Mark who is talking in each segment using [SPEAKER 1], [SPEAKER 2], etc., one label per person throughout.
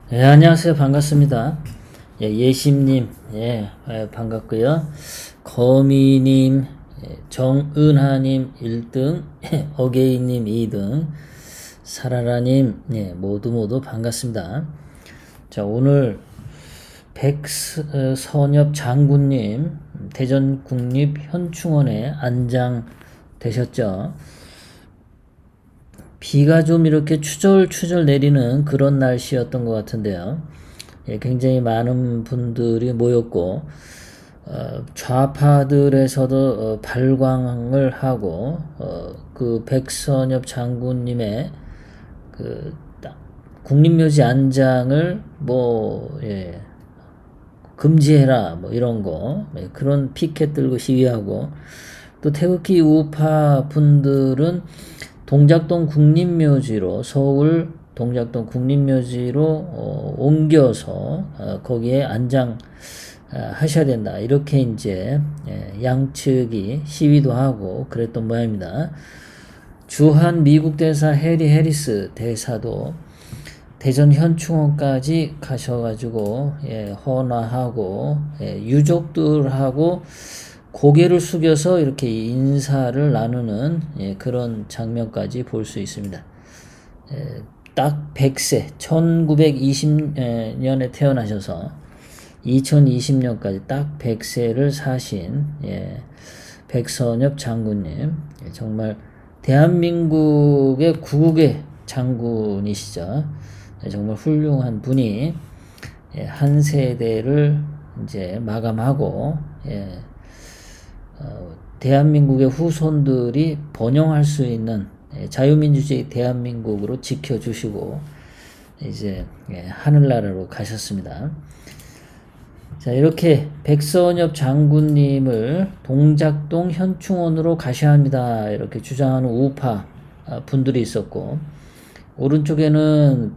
[SPEAKER 1] 안녕하세요. 반갑습니다. 예심님, 반갑고요. 거미님, 정은하님 1등, 어게인님 2등, 사라라님, 모두 반갑습니다. 자, 오늘 백선엽 장군님, 대전국립현충원에 안장되셨죠. 비가 좀 이렇게 추절추절 내리는 그런 날씨였던 것 같은데요. 굉장히 많은 분들이 모였고, 좌파들에서도 발광을 하고, 그 백선엽 장군님의 그 국립묘지 안장을 금지해라 이런 거, 그런 피켓 들고 시위하고, 또 태극기 우파 분들은 동작동 국립묘지로, 서울 동작동 국립묘지로 옮겨서 거기에 안장 하셔야 된다, 이렇게 이제 양측이 시위도 하고 그랬던 모양입니다. 주한 미국 대사 해리 해리스 대사도 대전 현충원까지 가셔가지고 헌화하고 유족들하고 고개를 숙여서 이렇게 인사를 나누는 그런 장면까지 볼 수 있습니다. 딱 100세, 1920년에 태어나셔서 2020년까지 딱 100세를 사신 백선엽 장군님, 정말 대한민국의 구국의 장군이시죠. 정말 훌륭한 분이 한 세대를 이제 마감하고 대한민국의 후손들이 번영할 수 있는 자유민주주의 대한민국으로 지켜주시고 이제 하늘나라로 가셨습니다. 자, 이렇게 백선엽 장군님을 동작동 현충원으로 가셔야 합니다, 이렇게 주장하는 우파 분들이 있었고, 오른쪽에는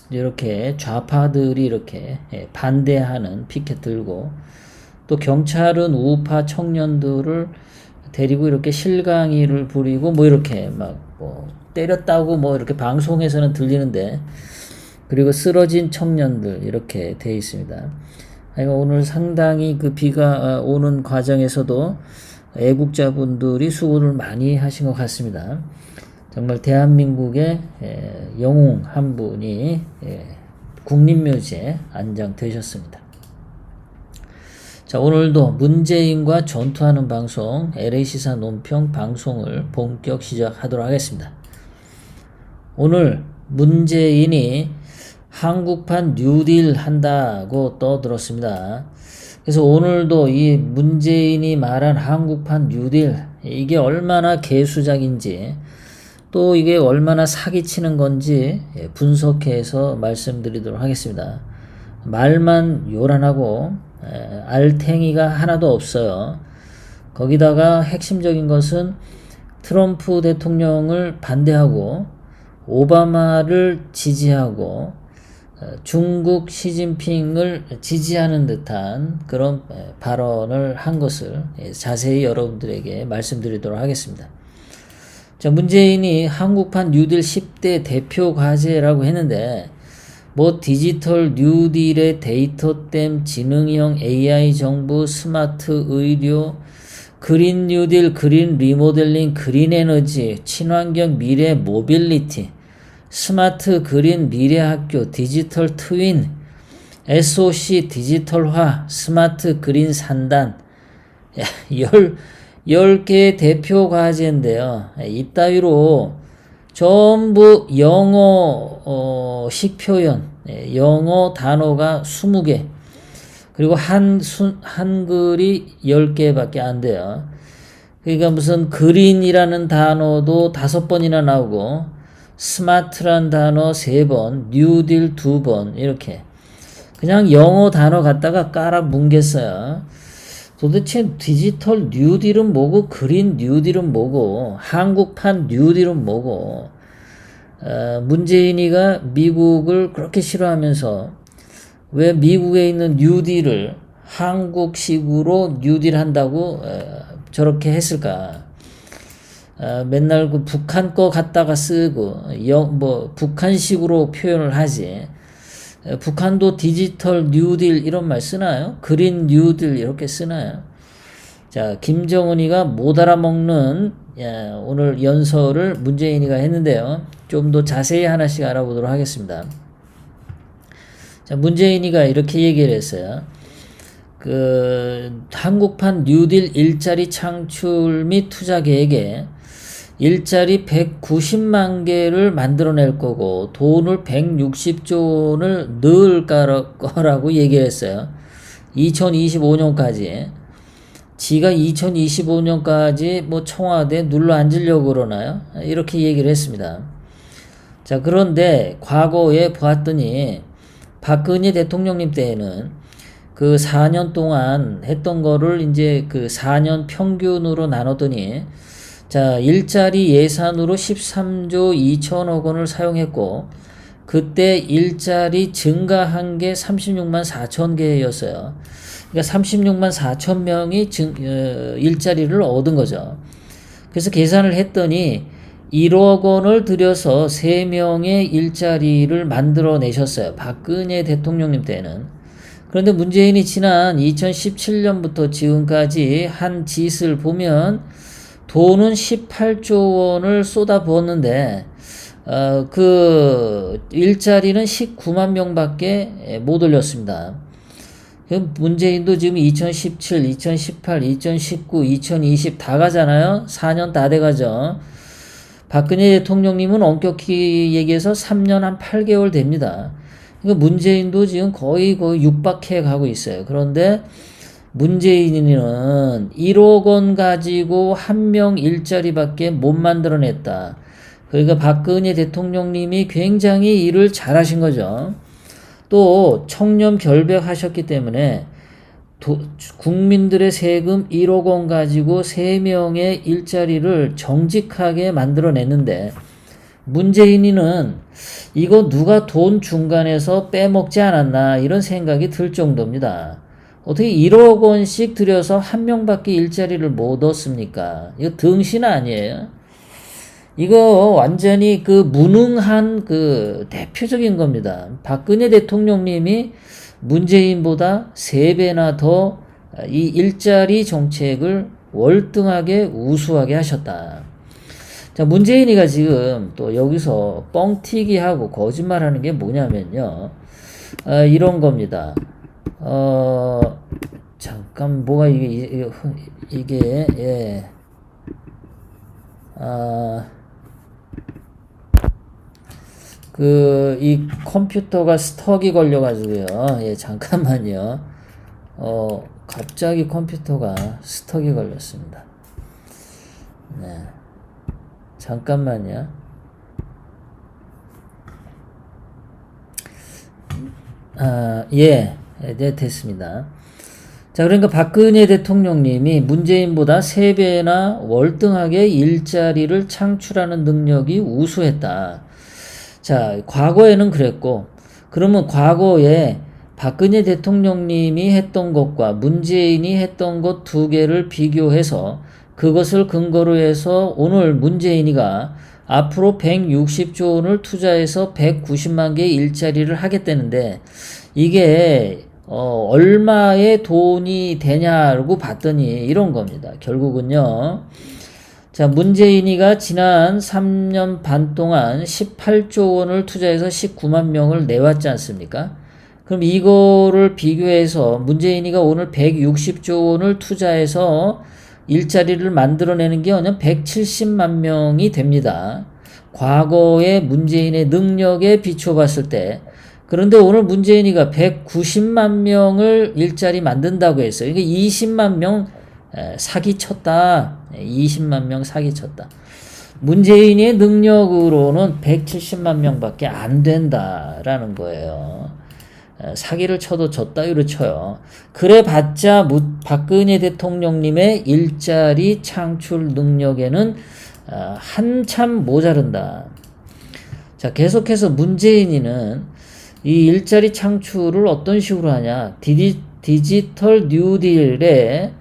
[SPEAKER 1] 이렇게 좌파들이 이렇게 반대하는 피켓 들고, 또 경찰은 우파 청년들을 데리고 이렇게 실강이를 부리고 이렇게 때렸다고 이렇게 방송에서는 들리는데, 그리고 쓰러진 청년들 이렇게 돼 있습니다. 오늘 상당히 그 비가 오는 과정에서도 애국자분들이 수고를 많이 하신 것 같습니다. 정말 대한민국의 영웅 한 분이 국립묘지에 안장되셨습니다. 자, 오늘도 문재인과 전투하는 방송 LA시사 논평 방송을 본격 시작하도록 하겠습니다. 오늘 문재인이 한국판 뉴딜 한다고 떠들었습니다. 그래서 오늘도 이 문재인이 말한 한국판 뉴딜, 이게 얼마나 개수작인지, 또 이게 얼마나 사기치는 건지 분석해서 말씀드리도록 하겠습니다. 말만 요란하고 알탱이가 하나도 없어요. 거기다가 핵심적인 것은 트럼프 대통령을 반대하고 오바마를 지지하고 중국 시진핑을 지지하는 듯한 그런 발언을 한 것을 자세히 여러분들에게 말씀드리도록 하겠습니다. 자, 문재인이 한국판 뉴딜 10대 대표 과제라고 했는데, 디지털 뉴딜의 데이터댐, 지능형 AI 정부, 스마트 의료, 그린 뉴딜, 그린 리모델링, 그린 에너지, 친환경 미래 모빌리티, 스마트 그린 미래 학교, 디지털 트윈, SOC 디지털화, 스마트 그린 산단, 10개의 대표 과제인데요. 이따위로 전부 영어식 표현, 영어 단어가 20개, 그리고 한글이 10개밖에 안 돼요. 그러니까 무슨 그린이라는 단어도 5번이나 나오고, 스마트란 단어 3번, 뉴딜 2번, 이렇게 그냥 영어 단어 갖다가 깔아 뭉갰어요. 도대체 디지털 뉴딜은 뭐고, 그린 뉴딜은 뭐고, 한국판 뉴딜은 뭐고, 문재인이가 미국을 그렇게 싫어하면서 왜 미국에 있는 뉴딜을 한국식으로 뉴딜 한다고 저렇게 했을까? 맨날 그 북한 거 갖다가 쓰고 북한식으로 표현을 하지, 북한도 디지털 뉴딜 이런 말 쓰나요? 그린 뉴딜 이렇게 쓰나요? 자, 김정은이가 못 알아먹는 오늘 연설을 문재인이가 했는데요. 좀 더 자세히 하나씩 알아보도록 하겠습니다. 자, 문재인이가 이렇게 얘기를 했어요. 한국판 뉴딜 일자리 창출 및 투자 계획에 일자리 190만 개를 만들어낼 거고 돈을 160조 원을 넣을 거라고 얘기를 했어요. 2025년까지. 지가 2025년까지 뭐 청와대에 눌러 앉으려고 그러나요? 이렇게 얘기를 했습니다. 자, 그런데 과거에 보았더니 박근혜 대통령님 때에는 그 4년 동안 했던 거를 이제 그 4년 평균으로 나눴더니 자, 일자리 예산으로 13조 2천억 원을 사용했고 그때 일자리 증가한 게 36만 4천 개였어요. 그러니까 36만 4천 명이 일자리를 얻은 거죠. 그래서 계산을 했더니 1억 원을 들여서 3명의 일자리를 만들어내셨어요. 박근혜 대통령님 때는. 그런데 문재인이 지난 2017년부터 지금까지 한 짓을 보면 돈은 18조 원을 쏟아부었는데 그 일자리는 19만 명밖에 못 올렸습니다. 문재인도 지금 2017, 2018, 2019, 2020 다 가잖아요. 4년 다 돼가죠. 박근혜 대통령님은 엄격히 얘기해서 3년 한 8개월 됩니다. 그러니까 문재인도 지금 거의 육박해 가고 있어요. 그런데 문재인은 1억 원 가지고 한 명 일자리밖에 못 만들어냈다. 그러니까 박근혜 대통령님이 굉장히 일을 잘하신 거죠. 또 청렴 결백하셨기 때문에 국민들의 세금 1억 원 가지고 3명의 일자리를 정직하게 만들어냈는데 문재인이는 이거 누가 돈 중간에서 빼먹지 않았나 이런 생각이 들 정도입니다. 어떻게 1억 원씩 들여서 한 명밖에 일자리를 못 얻습니까? 이거 등신 아니에요? 이거 완전히 무능한 대표적인 겁니다. 박근혜 대통령님이 문재인보다 3배나 더 이 일자리 정책을 월등하게 우수하게 하셨다. 자, 문재인이가 지금 또 여기서 뻥튀기하고 거짓말하는 게 뭐냐면요. 이런 겁니다. 잠깐 뭐가 이게 예. 이 컴퓨터가 스톡이 걸려가지고요. 예, 잠깐만요. 갑자기 컴퓨터가 스톡이 걸렸습니다. 네. 잠깐만요. 네, 됐습니다. 자, 그러니까 박근혜 대통령님이 문재인보다 3배나 월등하게 일자리를 창출하는 능력이 우수했다. 자, 과거에는 그랬고, 그러면 과거에 박근혜 대통령님이 했던 것과 문재인이 했던 것 2개를 비교해서 그것을 근거로 해서 오늘 문재인이가 앞으로 160조 원을 투자해서 190만 개의 일자리를 하겠다는데 이게 얼마의 돈이 되냐고 봤더니 이런 겁니다. 결국은요. 자, 문재인이가 지난 3년 반 동안 18조 원을 투자해서 19만 명을 내왔지 않습니까? 그럼 이거를 비교해서 문재인이가 오늘 160조 원을 투자해서 일자리를 만들어내는 게 170만 명이 됩니다. 과거의 문재인의 능력에 비춰봤을 때. 그런데 오늘 문재인이가 190만 명을 일자리 만든다고 했어요. 그러니까 20만 명 사기쳤다. 20만 명 사기쳤다. 문재인의 능력으로는 170만 명밖에 안 된다라는 거예요. 사기를 쳐도 졌다유로 쳐요. 그래봤자 박근혜 대통령님의 일자리 창출 능력에는 한참 모자른다. 자, 계속해서 문재인이는 이 일자리 창출을 어떤 식으로 하냐. 디지털 뉴딜에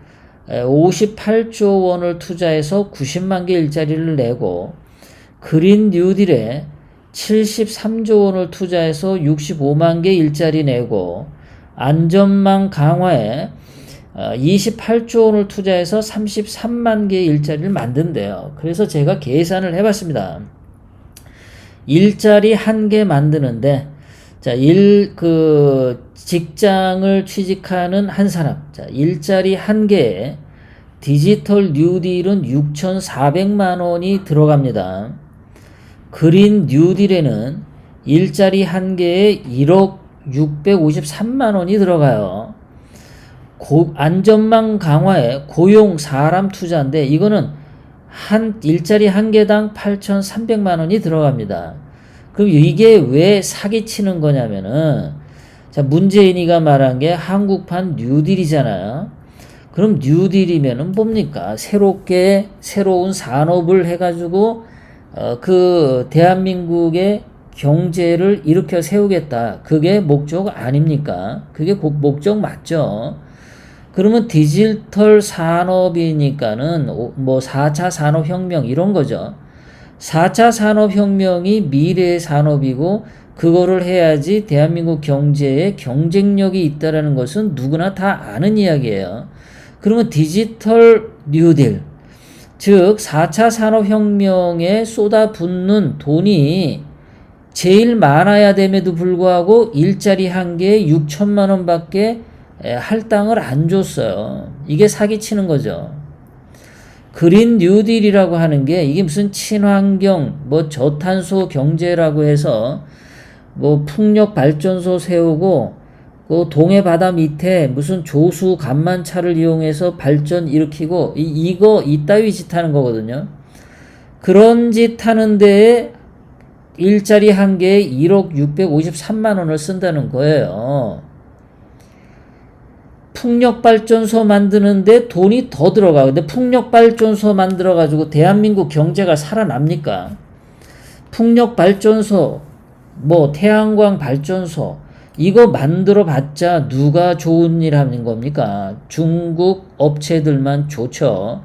[SPEAKER 1] 58조 원을 투자해서 90만 개 일자리를 내고 그린 뉴딜에 73조 원을 투자해서 65만 개 일자리 내고 안전망 강화에 28조 원을 투자해서 33만 개의 일자리를 만든대요. 그래서 제가 계산을 해봤습니다. 일자리 1개 만드는데, 자, 직장을 취직하는 한 사람, 자, 일자리 1개에 디지털 뉴딜은 6,400만 원이 들어갑니다. 그린 뉴딜에는 일자리 1개에 1억 653만 원이 들어가요. 안전망 강화에 고용 사람 투자인데 이거는 일자리 1개당 8,300만 원이 들어갑니다. 그럼 이게 왜 사기치는 거냐면은, 자, 문재인이가 말한 게 한국판 뉴딜이잖아요. 그럼 뉴딜이면은 뭡니까? 새로운 산업을 해가지고 대한민국의 경제를 일으켜 세우겠다. 그게 목적 아닙니까? 그게 목적 맞죠? 그러면 디지털 산업이니까는 뭐 4차 산업혁명 이런 거죠. 4차 산업혁명이 미래의 산업이고 그거를 해야지 대한민국 경제에 경쟁력이 있다라는 것은 누구나 다 아는 이야기예요. 그러면 디지털 뉴딜, 즉 4차 산업혁명에 쏟아붓는 돈이 제일 많아야 됨에도 불구하고 일자리 1개에 6천만 원밖에 할당을 안 줬어요. 이게 사기치는 거죠. 그린 뉴딜이라고 하는 게 이게 무슨 친환경, 뭐 저탄소 경제라고 해서 뭐 풍력 발전소 세우고 그 동해 바다 밑에 무슨 조수 간만차를 이용해서 발전 일으키고 이따위 짓 하는 거거든요. 그런 짓 하는 데에 일자리 1개에 1억 653만 원을 쓴다는 거예요. 풍력발전소 만드는데 돈이 더 들어가. 근데 풍력발전소 만들어가지고 대한민국 경제가 살아납니까? 풍력발전소, 뭐 태양광 발전소, 이거 만들어 봤자 누가 좋은 일 하는 겁니까? 중국 업체들만 좋죠.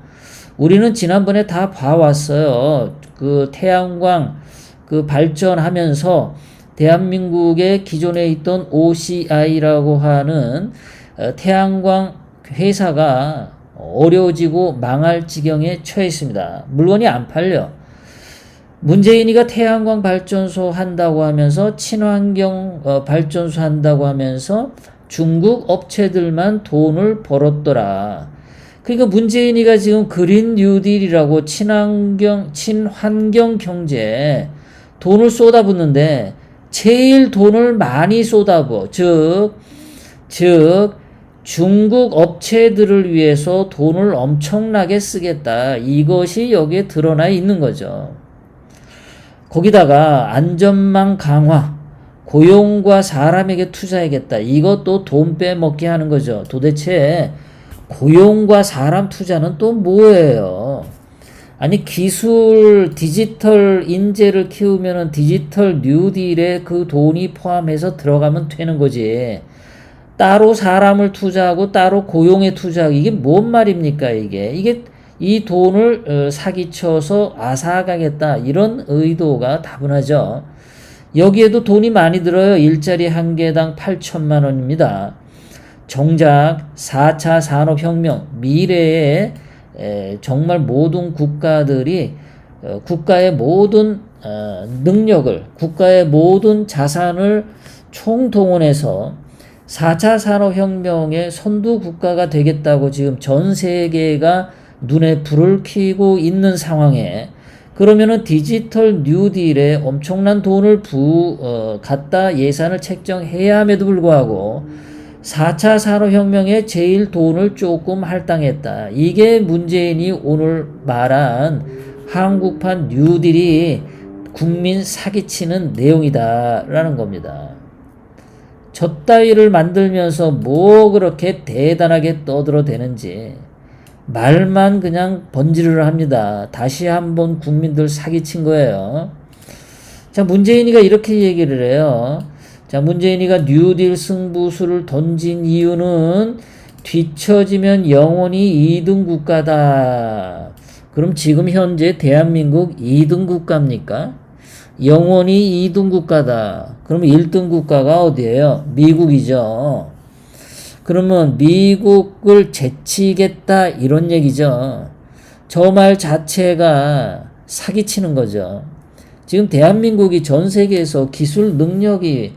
[SPEAKER 1] 우리는 지난번에 다 봐왔어요. 그 태양광 발전하면서 대한민국의 기존에 있던 OCI라고 하는 태양광 회사가 어려워지고 망할 지경에 처했습니다. 물건이 안 팔려. 문재인이가 태양광 발전소 한다고 하면서 친환경 발전소 한다고 하면서 중국 업체들만 돈을 벌었더라. 그러니까 문재인이가 지금 그린 뉴딜이라고 친환경 경제에 돈을 쏟아붓는데 제일 돈을 많이 쏟아부어. 즉 중국 업체들을 위해서 돈을 엄청나게 쓰겠다. 이것이 여기에 드러나 있는 거죠. 거기다가 안전망 강화, 고용과 사람에게 투자하겠다. 이것도 돈 빼먹게 하는 거죠. 도대체 고용과 사람 투자는 또 뭐예요? 아니 디지털 인재를 키우면은 디지털 뉴딜에 그 돈이 포함해서 들어가면 되는 거지. 따로 사람을 투자하고 따로 고용에 투자하고 이게 뭔 말입니까 이게 이 돈을 사기쳐서 앗아가겠다 이런 의도가 다분하죠. 여기에도 돈이 많이 들어요. 일자리 1개당 8천만 원입니다. 정작 4차 산업혁명 미래에 정말 모든 국가들이 국가의 모든 능력을 국가의 모든 자산을 총동원해서 4차 산업혁명의 선두 국가가 되겠다고 지금 전 세계가 눈에 불을 켜고 있는 상황에 그러면은 디지털 뉴딜에 엄청난 돈을 갖다 예산을 책정해야 함에도 불구하고 4차 산업혁명에 제일 돈을 조금 할당했다. 이게 문재인이 오늘 말한 한국판 뉴딜이 국민 사기치는 내용이다라는 겁니다. 저 따위를 만들면서 뭐 그렇게 대단하게 떠들어대는지 말만 그냥 번지르르 합니다. 다시 한번 국민들 사기친 거예요. 자, 문재인이가 이렇게 얘기를 해요. 자, 문재인이가 뉴딜 승부수를 던진 이유는 뒤처지면 영원히 2등 국가다. 그럼 지금 현재 대한민국 2등 국가입니까? 영원히 2등 국가다. 그러면 1등 국가가 어디예요? 미국이죠. 그러면 미국을 제치겠다 이런 얘기죠. 저 말 자체가 사기치는 거죠. 지금 대한민국이 전 세계에서 기술 능력이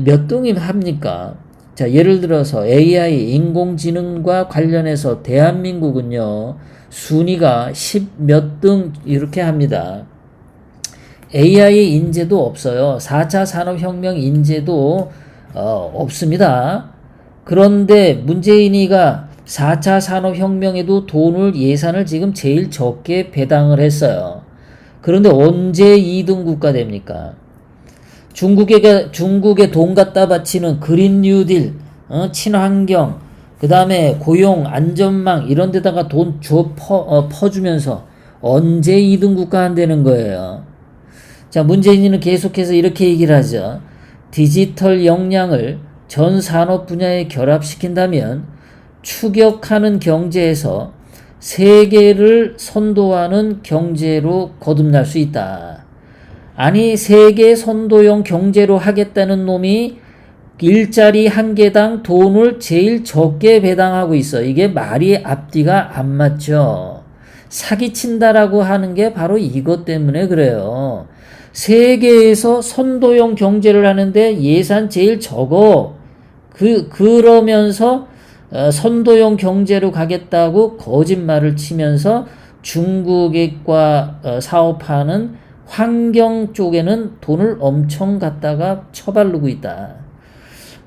[SPEAKER 1] 몇 등이 합니까? 자, 예를 들어서 AI, 인공지능과 관련해서 대한민국은요, 순위가 10 몇 등 이렇게 합니다. AI 인재도 없어요. 4차 산업혁명 인재도 없습니다. 그런데 문재인이가 4차 산업혁명에도 예산을 지금 제일 적게 배당을 했어요. 그런데 언제 2등 국가 됩니까? 중국에 돈 갖다 바치는 그린 뉴딜, 친환경, 그 다음에 고용, 안전망 이런 데다가 돈 퍼주면서 언제 2등 국가 안 되는 거예요. 자, 문재인이는 계속해서 이렇게 얘기를 하죠. 디지털 역량을 전 산업 분야에 결합시킨다면 추격하는 경제에서 세계를 선도하는 경제로 거듭날 수 있다. 아니, 세계 선도형 경제로 하겠다는 놈이 일자리 한 개당 돈을 제일 적게 배당하고 있어. 이게 말이 앞뒤가 안 맞죠. 사기친다라고 하는 게 바로 이것 때문에 그래요. 세계에서 선도형 경제를 하는데 예산 제일 적어. 그러면서 선도형 경제로 가겠다고 거짓말을 치면서 중국과 사업하는 환경 쪽에는 돈을 엄청 갖다가 처바르고 있다.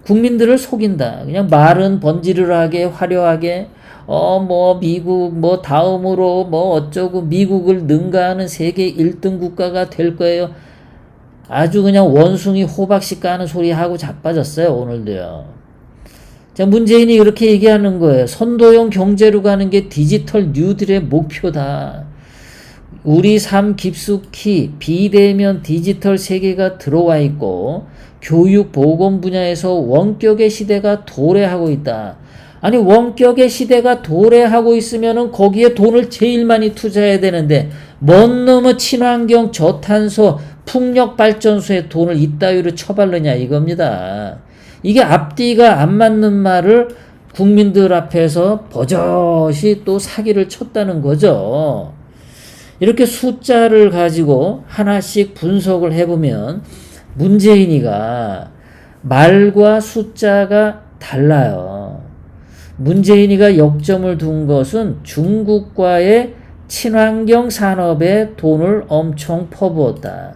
[SPEAKER 1] 국민들을 속인다. 그냥 말은 번지르르하게 화려하게 미국 다음으로 어쩌고 미국을 능가하는 세계 1등 국가가 될 거예요. 아주 그냥 원숭이 호박씨 까는 소리 하고 자빠졌어요. 오늘도요. 자, 문재인이 이렇게 얘기하는 거예요. 선도형 경제로 가는 게 디지털 뉴딜의 목표다. 우리 삶 깊숙이 비대면 디지털 세계가 들어와 있고 교육 보건 분야에서 원격의 시대가 도래하고 있다. 아니, 원격의 시대가 도래하고 있으면은 거기에 돈을 제일 많이 투자해야 되는데 뭔 놈의 친환경 저탄소 풍력 발전소에 돈을 이따위로 처발르냐 이겁니다. 이게 앞뒤가 안 맞는 말을 국민들 앞에서 버젓이 또 사기를 쳤다는 거죠. 이렇게 숫자를 가지고 하나씩 분석을 해보면 문재인이가 말과 숫자가 달라요. 문재인이가 역점을 둔 것은 중국과의 친환경 산업에 돈을 엄청 퍼부었다.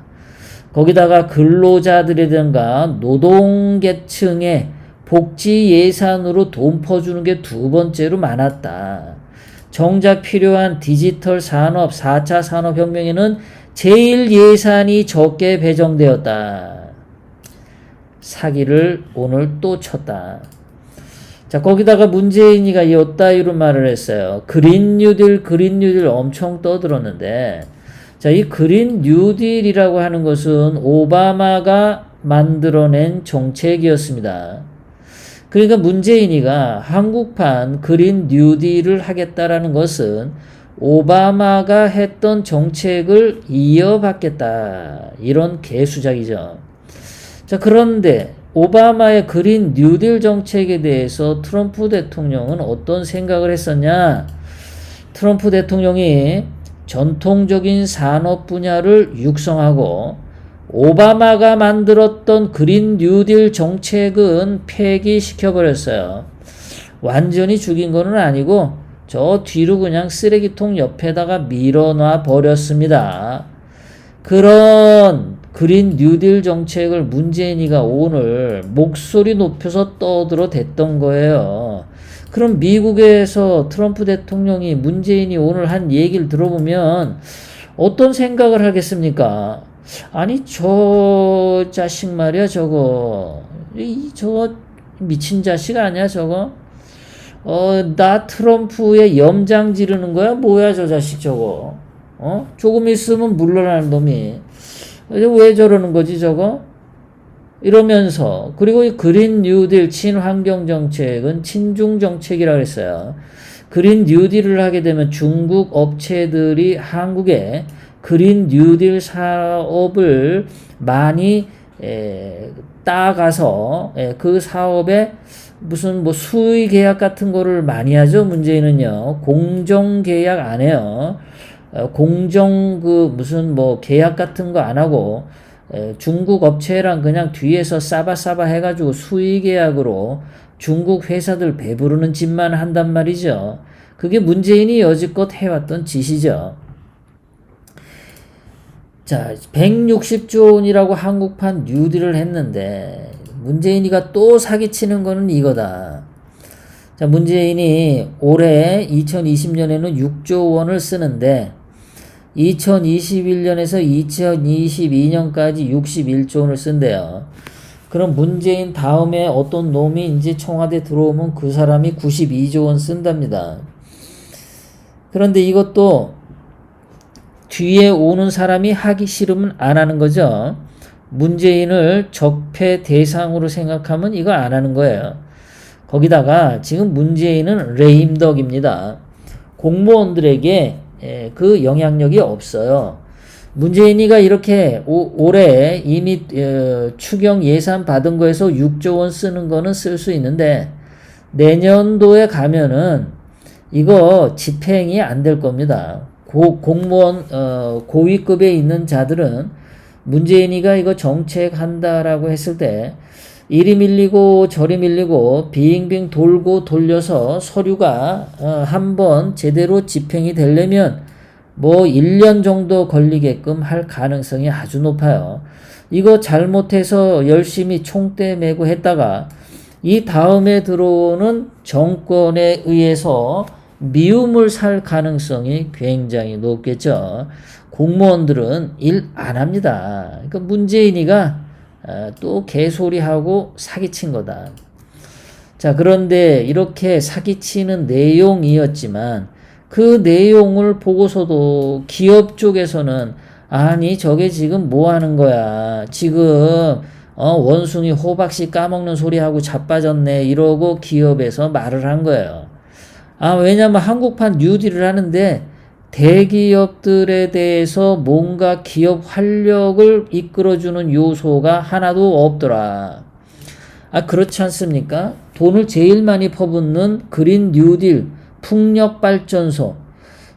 [SPEAKER 1] 거기다가 근로자들이든가 노동계층의 복지 예산으로 돈 퍼주는 게 두 번째로 많았다. 정작 필요한 디지털 산업, 4차 산업혁명에는 제일 예산이 적게 배정되었다. 사기를 오늘 또 쳤다. 자, 거기다가 문재인이가 이따위로 말을 했어요. 그린 뉴딜 엄청 떠들었는데, 자, 이 그린 뉴딜이라고 하는 것은 오바마가 만들어낸 정책이었습니다. 그러니까 문재인이가 한국판 그린 뉴딜을 하겠다라는 것은 오바마가 했던 정책을 이어받겠다. 이런 개수작이죠. 자, 그런데 오바마의 그린 뉴딜 정책에 대해서 트럼프 대통령은 어떤 생각을 했었냐? 트럼프 대통령이 전통적인 산업 분야를 육성하고 오바마가 만들었던 그린 뉴딜 정책은 폐기시켜버렸어요. 완전히 죽인 거는 아니고 저 뒤로 그냥 쓰레기통 옆에다가 밀어놔 버렸습니다. 그런 그린 뉴딜 정책을 문재인이가 오늘 목소리 높여서 떠들어 댔던 거예요. 그럼 미국에서 트럼프 대통령이 문재인이 오늘 한 얘기를 들어보면 어떤 생각을 하겠습니까? 아니, 저 자식 말이야, 저거. 저 미친 자식 아니야, 저거? 나 트럼프의 염장 지르는 거야? 뭐야, 저 자식 저거? 조금 있으면 물러나는 놈이. 왜 저러는 거지, 저거? 이러면서, 그리고 이 그린 뉴딜 친환경 정책은 친중 정책이라고 했어요. 그린 뉴딜을 하게 되면 중국 업체들이 한국에 그린 뉴딜 사업을 많이 따가서 그 사업에 무슨 뭐 수의 계약 같은 거를 많이 하죠. 문재인은요. 공정 계약 안 해요. 공정 무슨 뭐 계약 같은 거 안 하고 중국 업체랑 그냥 뒤에서 싸바싸바 해가지고 수의 계약으로 중국 회사들 배부르는 짓만 한단 말이죠. 그게 문재인이 여지껏 해왔던 짓이죠. 자, 160조 원이라고 한국판 뉴딜을 했는데 문재인이가 또 사기치는 거는 이거다. 자, 문재인이 올해 2020년에는 6조 원을 쓰는데 2021년에서 2022년까지 61조 원을 쓴대요. 그럼 문재인 다음에 어떤 놈이 이제 청와대 들어오면 그 사람이 92조 원 쓴답니다. 그런데 이것도 뒤에 오는 사람이 하기 싫으면 안 하는 거죠. 문재인을 적폐 대상으로 생각하면 이거 안 하는 거예요. 거기다가 지금 문재인은 레임덕입니다. 공무원들에게 그 영향력이 없어요. 문재인이가 이렇게 올해 이미 추경 예산 받은 거에서 6조 원 쓰는 거는 쓸 수 있는데 내년도에 가면은 이거 집행이 안 될 겁니다. 공무원 고위급에 있는 자들은 문재인이가 이거 정책한다라고 했을 때 이리 밀리고 저리 밀리고 빙빙 돌고 돌려서 서류가 한번 제대로 집행이 되려면 뭐 1년 정도 걸리게끔 할 가능성이 아주 높아요. 이거 잘못해서 열심히 총대 메고 했다가 이 다음에 들어오는 정권에 의해서 미움을 살 가능성이 굉장히 높겠죠. 공무원들은 일 안 합니다. 그러니까 문재인이가 또 개소리하고 사기친 거다. 자, 그런데 이렇게 사기치는 내용이었지만 그 내용을 보고서도 기업 쪽에서는 아니 저게 지금 뭐 하는 거야. 지금 원숭이 호박씨 까먹는 소리하고 자빠졌네 이러고 기업에서 말을 한 거예요. 왜냐면 한국판 뉴딜을 하는데 대기업들에 대해서 뭔가 기업 활력을 이끌어주는 요소가 하나도 없더라. 그렇지 않습니까? 돈을 제일 많이 퍼붓는 그린 뉴딜, 풍력발전소.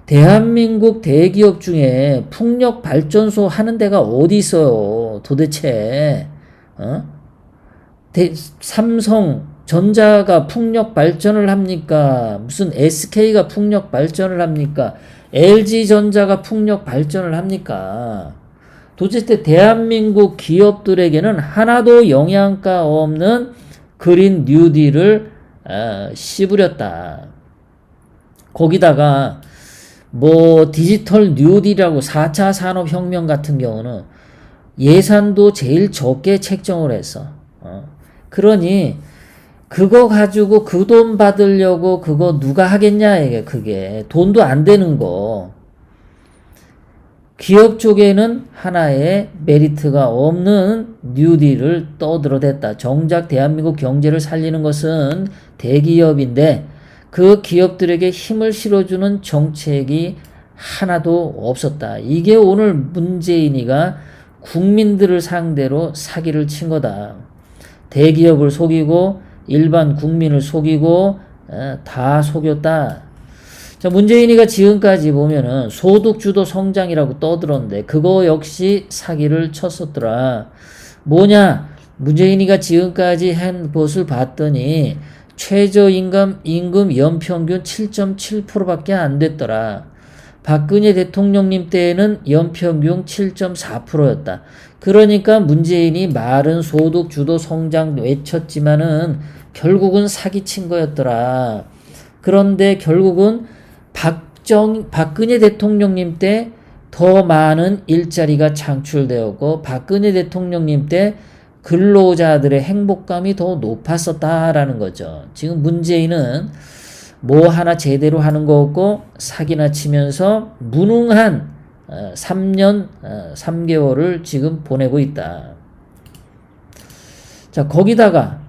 [SPEAKER 1] 대한민국 대기업 중에 풍력발전소 하는 데가 어디 있어요? 도대체. 삼성, 전자가 풍력 발전을 합니까? 무슨 SK가 풍력 발전을 합니까? LG전자가 풍력 발전을 합니까? 도대체 대한민국 기업들에게는 하나도 영양가 없는 그린 뉴딜을 씹으렸다. 거기다가 뭐 디지털 뉴딜이라고 4차 산업혁명 같은 경우는 예산도 제일 적게 책정을 했어. 그러니 그거 가지고 그 돈 받으려고 그거 누가 하겠냐 이게 그게 돈도 안 되는 거. 기업 쪽에는 하나의 메리트가 없는 뉴딜을 떠들어댔다. 정작 대한민국 경제를 살리는 것은 대기업인데 그 기업들에게 힘을 실어주는 정책이 하나도 없었다. 이게 오늘 문재인이가 국민들을 상대로 사기를 친 거다. 대기업을 속이고 일반 국민을 속이고 다 속였다. 자, 문재인이가 지금까지 보면은 소득주도 성장이라고 떠들었는데 그거 역시 사기를 쳤었더라. 뭐냐? 문재인이가 지금까지 한 것을 봤더니 최저임금 연평균 7.7%밖에 안 됐더라. 박근혜 대통령님 때에는 연평균 7.4%였다. 그러니까 문재인이 말은 소득주도 성장 외쳤지만은 결국은 사기친 거였더라. 그런데 결국은 박근혜 대통령님 때 더 많은 일자리가 창출되었고 박근혜 대통령님 때 근로자들의 행복감이 더 높았었다라는 거죠. 지금 문재인은 뭐 하나 제대로 하는 거 없고 사기나 치면서 무능한 3년 3개월을 지금 보내고 있다. 자, 거기다가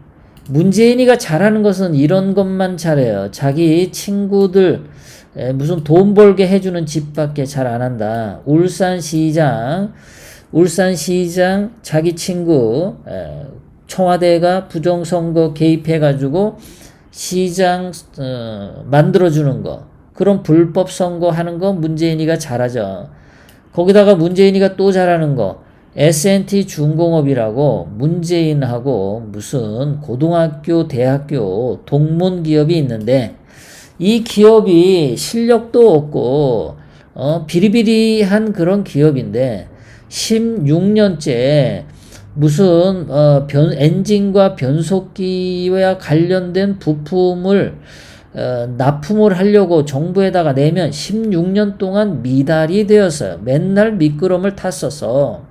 [SPEAKER 1] 문재인이가 잘하는 것은 이런 것만 잘해요. 자기 친구들 무슨 돈 벌게 해주는 집밖에 잘 안 한다. 울산시장 자기 친구 청와대가 부정선거 개입해가지고 시장 만들어주는 거, 그런 불법 선거 하는 거 문재인이가 잘하죠. 거기다가 문재인이가 또 잘하는 거, S&T 중공업이라고 문재인하고 무슨 고등학교, 대학교 동문 기업이 있는데, 이 기업이 실력도 없고 비리비리한 그런 기업인데 16년째 무슨 엔진과 변속기와 관련된 부품을 납품을 하려고 정부에다가 내면 16년 동안 미달이 되었어요. 맨날 미끄럼을 탔었어.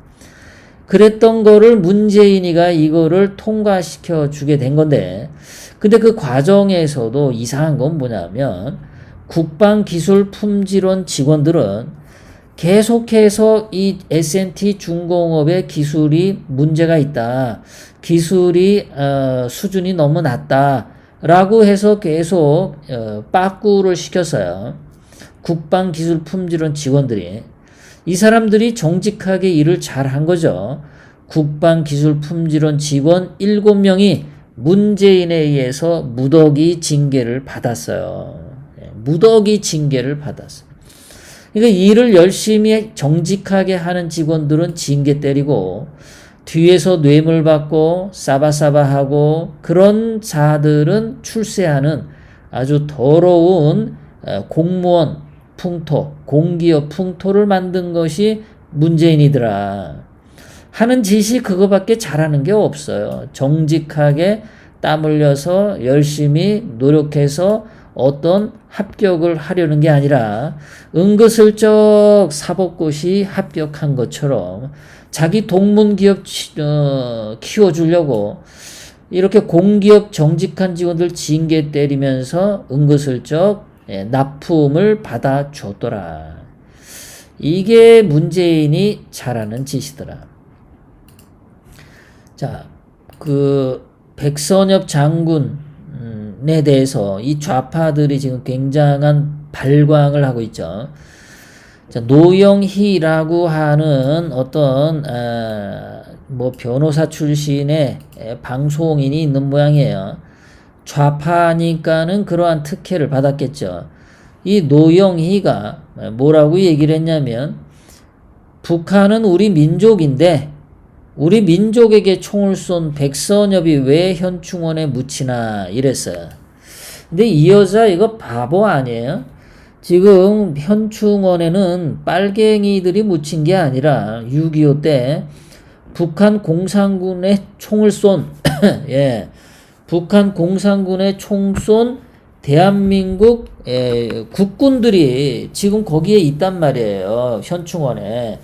[SPEAKER 1] 그랬던 거를 문재인이가 이거를 통과시켜 주게 된 건데, 근데 그 과정에서도 이상한 건 뭐냐면 국방기술품질원 직원들은 계속해서 이 S&T 중공업의 기술이 문제가 있다, 기술이 수준이 너무 낮다 라고 해서 계속 빠꾸를 시켰어요. 국방기술품질원 직원들이. 이 사람들이 정직하게 일을 잘한 거죠. 국방기술품질원 직원 7명이 문재인에 의해서 무더기 징계를 받았어요. 무더기 징계를 받았어요. 그러니까 일을 열심히 정직하게 하는 직원들은 징계 때리고, 뒤에서 뇌물 받고 싸바싸바하고 그런 자들은 출세하는 아주 더러운 공무원 풍토, 공기업 풍토를 만든 것이 문재인이더라. 하는 짓이 그거밖에 잘하는 게 없어요. 정직하게 땀 흘려서 열심히 노력해서 어떤 합격을 하려는 게 아니라 은근슬쩍 사법고시 합격한 것처럼 자기 동문기업 키워주려고 이렇게 공기업 정직한 직원들 징계 때리면서 은근슬쩍 납품을 받아줬더라. 이게 문재인이 잘하는 짓이더라. 자, 그 백선엽 장군에 대해서 이 좌파들이 지금 굉장한 발광을 하고 있죠. 자, 노영희라고 하는 어떤 변호사 출신의 방송인이 있는 모양이에요. 좌파니까는 그러한 특혜를 받았겠죠. 이 노영희가 뭐라고 얘기를 했냐면, 북한은 우리 민족인데 우리 민족에게 총을 쏜 백선엽이 왜 현충원에 묻히나 이랬어요. 근데 이 여자 이거 바보 아니에요? 지금 현충원에는 빨갱이들이 묻힌 게 아니라 6.25 때 북한 공산군에 총을 쏜 북한 공산군에 총 쏜 대한민국 국군들이 지금 거기에 있단 말이에요. 현충원에.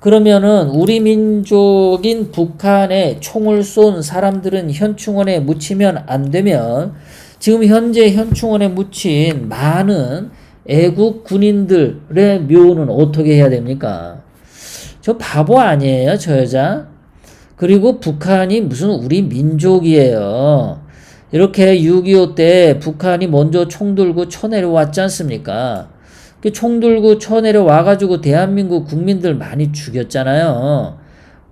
[SPEAKER 1] 그러면은 우리 민족인 북한에 총을 쏜 사람들은 현충원에 묻히면 안 되면, 지금 현재 현충원에 묻힌 많은 애국 군인들의 묘는 어떻게 해야 됩니까? 저 바보 아니에요, 저 여자? 그리고 북한이 무슨 우리 민족이에요. 이렇게 6.25 때 북한이 먼저 총 들고 쳐내려왔지 않습니까? 총 들고 쳐내려와가지고 대한민국 국민들 많이 죽였잖아요.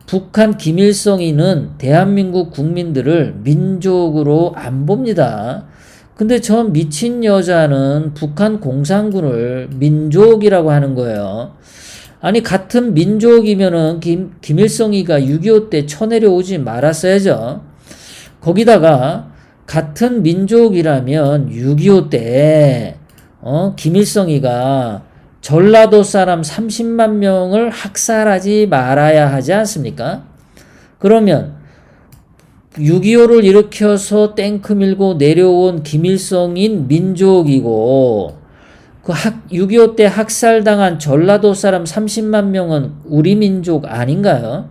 [SPEAKER 1] 북한 김일성이는 대한민국 국민들을 민족으로 안 봅니다. 근데 저 미친 여자는 북한 공산군을 민족이라고 하는 거예요. 아니, 같은 민족이면은 김일성이가 6.25 때 쳐내려오지 말았어야죠. 거기다가 같은 민족이라면 6.25 때 김일성이가 전라도 사람 30만 명을 학살하지 말아야 하지 않습니까? 그러면 6.25를 일으켜서 탱크 밀고 내려온 김일성인 민족이고, 그 6.25 때 학살당한 전라도 사람 30만 명은 우리 민족 아닌가요?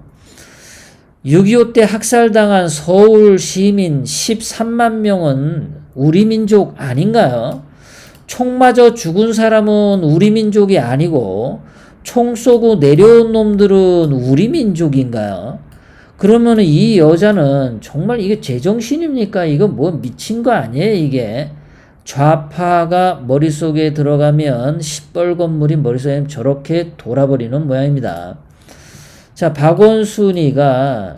[SPEAKER 1] 6.25 때 학살당한 서울 시민 13만 명은 우리 민족 아닌가요? 총 맞아 죽은 사람은 우리 민족이 아니고 총 쏘고 내려온 놈들은 우리 민족인가요? 그러면 이 여자는 정말 이게 제정신입니까? 이거 뭐 미친 거 아니에요, 이게? 좌파가 머릿속에 들어가면 시뻘건 물이 머릿속에 저렇게 돌아버리는 모양입니다. 자, 박원순이가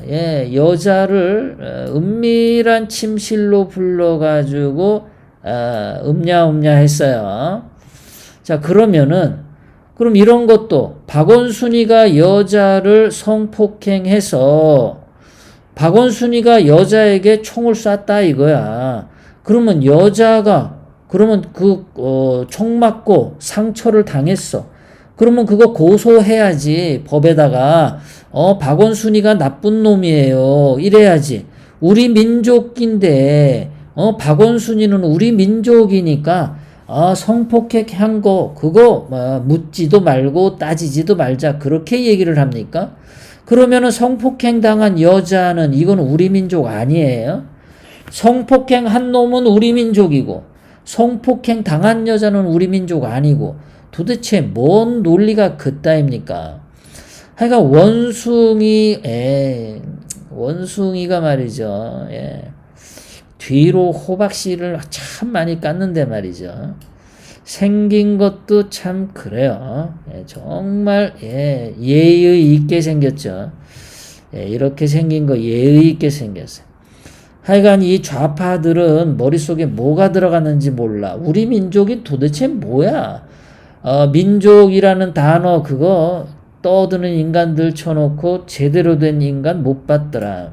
[SPEAKER 1] 여자를 은밀한 침실로 불러가지고 음냐음냐 했어요. 자, 그럼 이런 것도 박원순이가 여자를 성폭행해서 박원순이가 여자에게 총을 쐈다 이거야. 그러면 여자가 총 맞고 상처를 당했어. 그러면 그거 고소해야지. 법에다가 박원순이가 나쁜 놈이에요. 이래야지. 우리 민족인데 박원순이는 우리 민족이니까 성폭행한 거 그거 묻지도 말고 따지지도 말자. 그렇게 얘기를 합니까? 그러면은 성폭행 당한 여자는 이건 우리 민족 아니에요? 성폭행 한 놈은 우리 민족이고 성폭행 당한 여자는 우리 민족 아니고 도대체 뭔 논리가 그따입니까? 하여간 원숭이가 말이죠. 뒤로 호박씨를 참 많이 깠는데 말이죠. 생긴 것도 참 그래요. 정말 예의 있게 생겼죠. 이렇게 생긴 거 예의 있게 생겼어요. 하여간 이 좌파들은 머릿속에 뭐가 들어갔는지 몰라. 우리 민족이 도대체 뭐야? 민족이라는 단어 그거 떠드는 인간들 쳐놓고 제대로 된 인간 못 봤더라.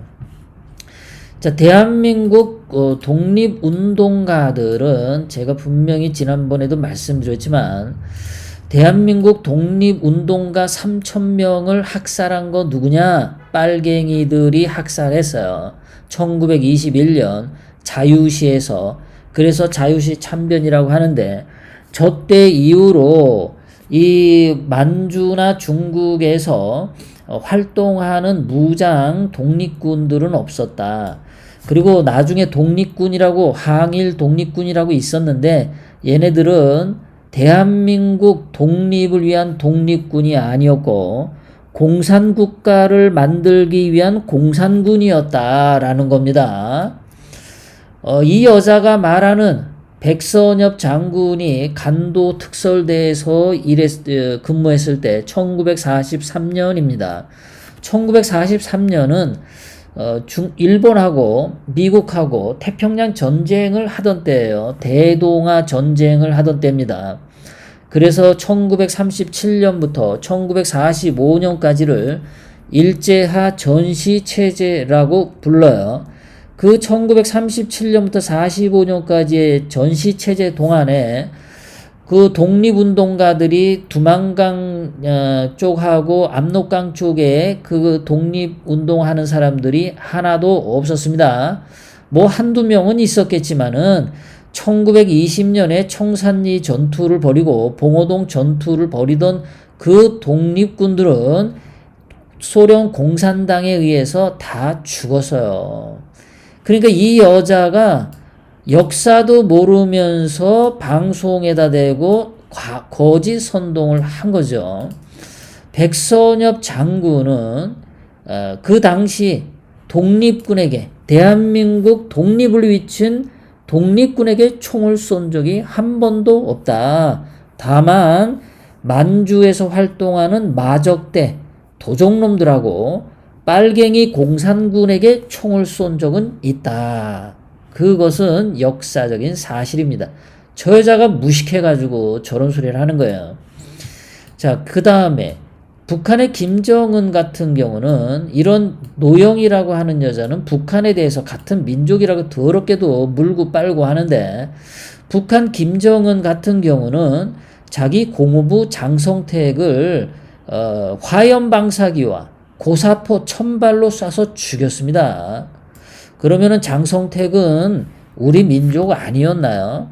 [SPEAKER 1] 자, 대한민국 독립운동가들은 제가 분명히 지난번에도 말씀드렸지만 대한민국 독립운동가 3,000명을 학살한 거 누구냐? 빨갱이들이 학살했어요. 1921년 자유시에서. 그래서 자유시 참변이라고 하는데 저때 이후로 이 만주나 중국에서 활동하는 무장 독립군들은 없었다. 그리고 나중에 독립군이라고 항일 독립군이라고 있었는데 얘네들은 대한민국 독립을 위한 독립군이 아니었고 공산국가를 만들기 위한 공산군이었다라는 겁니다. 이 여자가 말하는 백선엽 장군이 간도 특설대에서 근무했을 때 1943년입니다. 1943년은 일본하고 미국하고 태평양 전쟁을 하던 때예요. 대동아 전쟁을 하던 때입니다. 그래서 1937년부터 1945년까지를 일제하 전시체제라고 불러요. 그 1937년부터 45년까지의 전시체제 동안에 그 독립운동가들이 두만강 쪽하고 압록강 쪽에 그 독립운동하는 사람들이 하나도 없었습니다. 뭐 한두 명은 있었겠지만은 1920년에 청산리 전투를 벌이고 봉오동 전투를 벌이던 그 독립군들은 소련 공산당에 의해서 다 죽었어요. 그러니까 이 여자가 역사도 모르면서 방송에다 대고 거짓 선동을 한 거죠. 백선엽 장군은 그 당시 독립군에게 대한민국 독립을 위친 독립군에게 총을 쏜 적이 한 번도 없다. 다만 만주에서 활동하는 마적대 도적놈들하고 빨갱이 공산군에게 총을 쏜 적은 있다. 그것은 역사적인 사실입니다. 저 여자가 무식해가지고 저런 소리를 하는 거예요. 자, 그 다음에 북한의 김정은 같은 경우는 이런 노영이라고 하는 여자는 북한에 대해서 같은 민족이라고 더럽게도 물고 빨고 하는데 북한 김정은 같은 경우는 자기 공무부 장성택을 화염방사기와 고사포 1000발로 쏴서 죽였습니다. 그러면은 장성택은 우리 민족 아니었나요?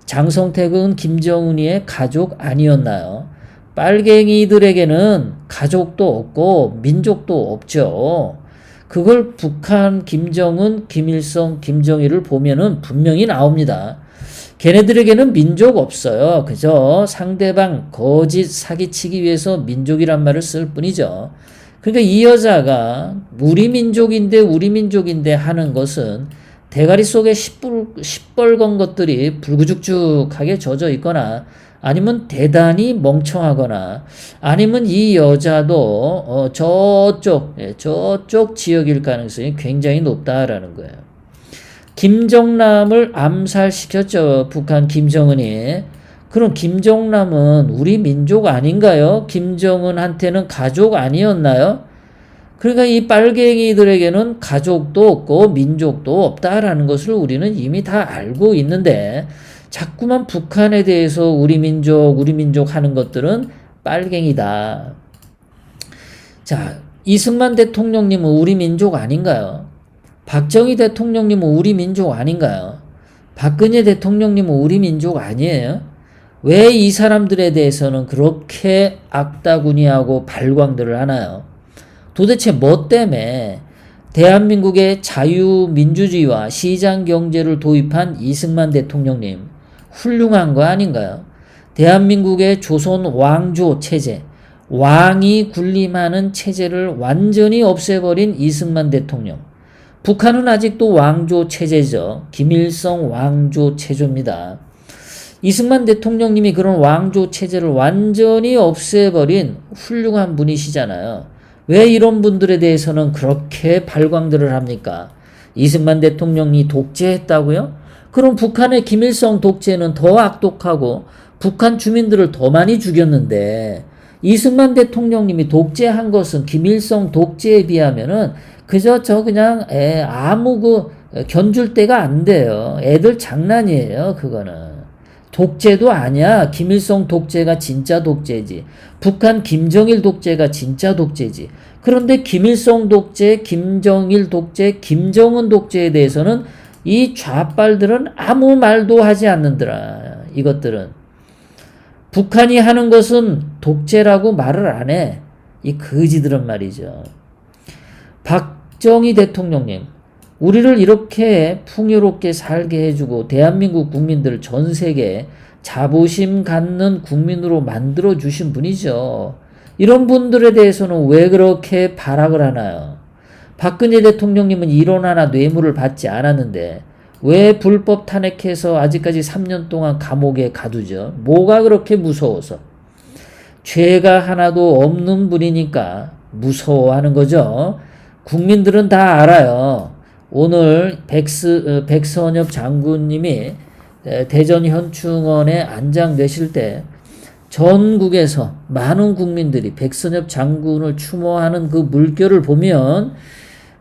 [SPEAKER 1] 장성택은 김정은이의 가족 아니었나요? 빨갱이들에게는 가족도 없고 민족도 없죠. 그걸 북한 김정은, 김일성, 김정일을 보면은 분명히 나옵니다. 걔네들에게는 민족 없어요. 그저 상대방 거짓 사기치기 위해서 민족이란 말을 쓸 뿐이죠. 그러니까 이 여자가 우리 민족인데 하는 것은 대가리 속에 시뻘건 것들이 불구죽죽하게 젖어 있거나 아니면 대단히 멍청하거나 아니면 이 여자도 저쪽 지역일 가능성이 굉장히 높다라는 거예요. 김정남을 암살시켰죠. 북한 김정은이. 그럼 김정남은 우리 민족 아닌가요? 김정은한테는 가족 아니었나요? 그러니까 이 빨갱이들에게는 가족도 없고 민족도 없다라는 것을 우리는 이미 다 알고 있는데 자꾸만 북한에 대해서 우리 민족 하는 것들은 빨갱이다. 자, 이승만 대통령님은 우리 민족 아닌가요? 박정희 대통령님은 우리 민족 아닌가요? 박근혜 대통령님은 우리 민족 아니에요? 왜 이 사람들에 대해서는 그렇게 악다구니하고 발광들을 하나요? 도대체 뭐 때문에 대한민국의 자유민주주의와 시장경제를 도입한 이승만 대통령님 훌륭한 거 아닌가요? 대한민국의 조선 왕조 체제, 왕이 군림하는 체제를 완전히 없애버린 이승만 대통령. 북한은 아직도 왕조 체제죠. 김일성 왕조 체제입니다. 이승만 대통령님이 그런 왕조 체제를 완전히 없애버린 훌륭한 분이시잖아요. 왜 이런 분들에 대해서는 그렇게 발광들을 합니까? 이승만 대통령이 독재했다고요? 그럼 북한의 김일성 독재는 더 악독하고 북한 주민들을 더 많이 죽였는데 이승만 대통령님이 독재한 것은 김일성 독재에 비하면은 그저 그냥 아무 견줄 데가 안 돼요. 애들 장난이에요, 그거는. 독재도 아니야. 김일성 독재가 진짜 독재지. 북한 김정일 독재가 진짜 독재지. 그런데 김일성 독재, 김정일 독재, 김정은 독재에 대해서는 이 좌빨들은 아무 말도 하지 않는더라. 이것들은. 북한이 하는 것은 독재라고 말을 안 해. 이 거지들은 말이죠. 박정희 대통령님, 우리를 이렇게 풍요롭게 살게 해주고 대한민국 국민들을 전 세계에 자부심 갖는 국민으로 만들어주신 분이죠. 이런 분들에 대해서는 왜 그렇게 발악을 하나요? 박근혜 대통령님은 1원 하나 뇌물을 받지 않았는데 왜 불법 탄핵해서 아직까지 3년 동안 감옥에 가두죠? 뭐가 그렇게 무서워서? 죄가 하나도 없는 분이니까 무서워하는 거죠. 국민들은 다 알아요. 오늘 백선엽 장군님이 대전 현충원에 안장되실 때 전국에서 많은 국민들이 백선엽 장군을 추모하는 그 물결을 보면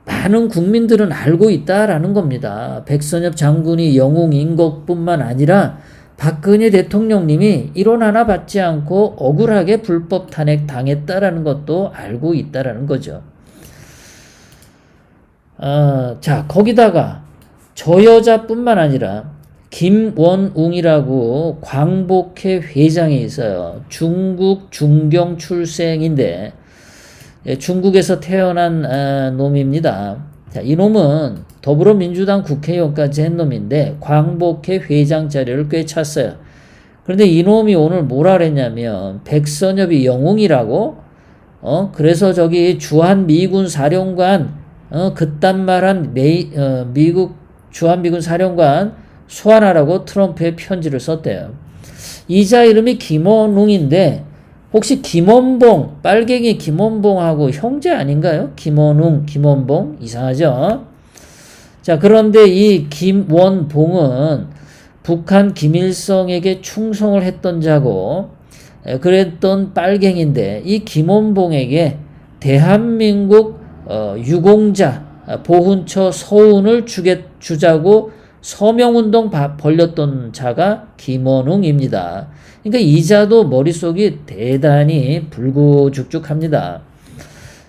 [SPEAKER 1] 많은 국민들은 알고 있다라는 겁니다. 백선엽 장군이 영웅인 것뿐만 아니라 박근혜 대통령님이 1원 하나 받지 않고 억울하게 불법 탄핵 당했다라는 것도 알고 있다라는 거죠. 자, 거기다가 저 여자뿐만 아니라 김원웅이라고 광복회 회장이 있어요. 중국 중경 출생인데 중국에서 태어난 놈입니다. 자, 이 놈은 더불어민주당 국회의원까지 한 놈인데 광복회 회장 자리를 꿰찼어요. 그런데 이 놈이 오늘 뭐라 그랬냐면 백선엽이 영웅이라고 그래서 저기 주한미군 사령관 그딴 말한 미국 주한미군 사령관 소환하라고 트럼프에 편지를 썼대요. 이자 이름이 김원웅인데 혹시 김원봉, 빨갱이 김원봉하고 형제 아닌가요? 김원웅, 김원봉 이상하죠? 자, 그런데 이 김원봉은 북한 김일성에게 충성을 했던 자고 그랬던 빨갱인데 이 김원봉에게 대한민국 유공자 보훈처 서운을 주자고 서명운동 벌렸던 자가 김원웅입니다. 그러니까 이자도 머릿속이 대단히 불구죽죽합니다.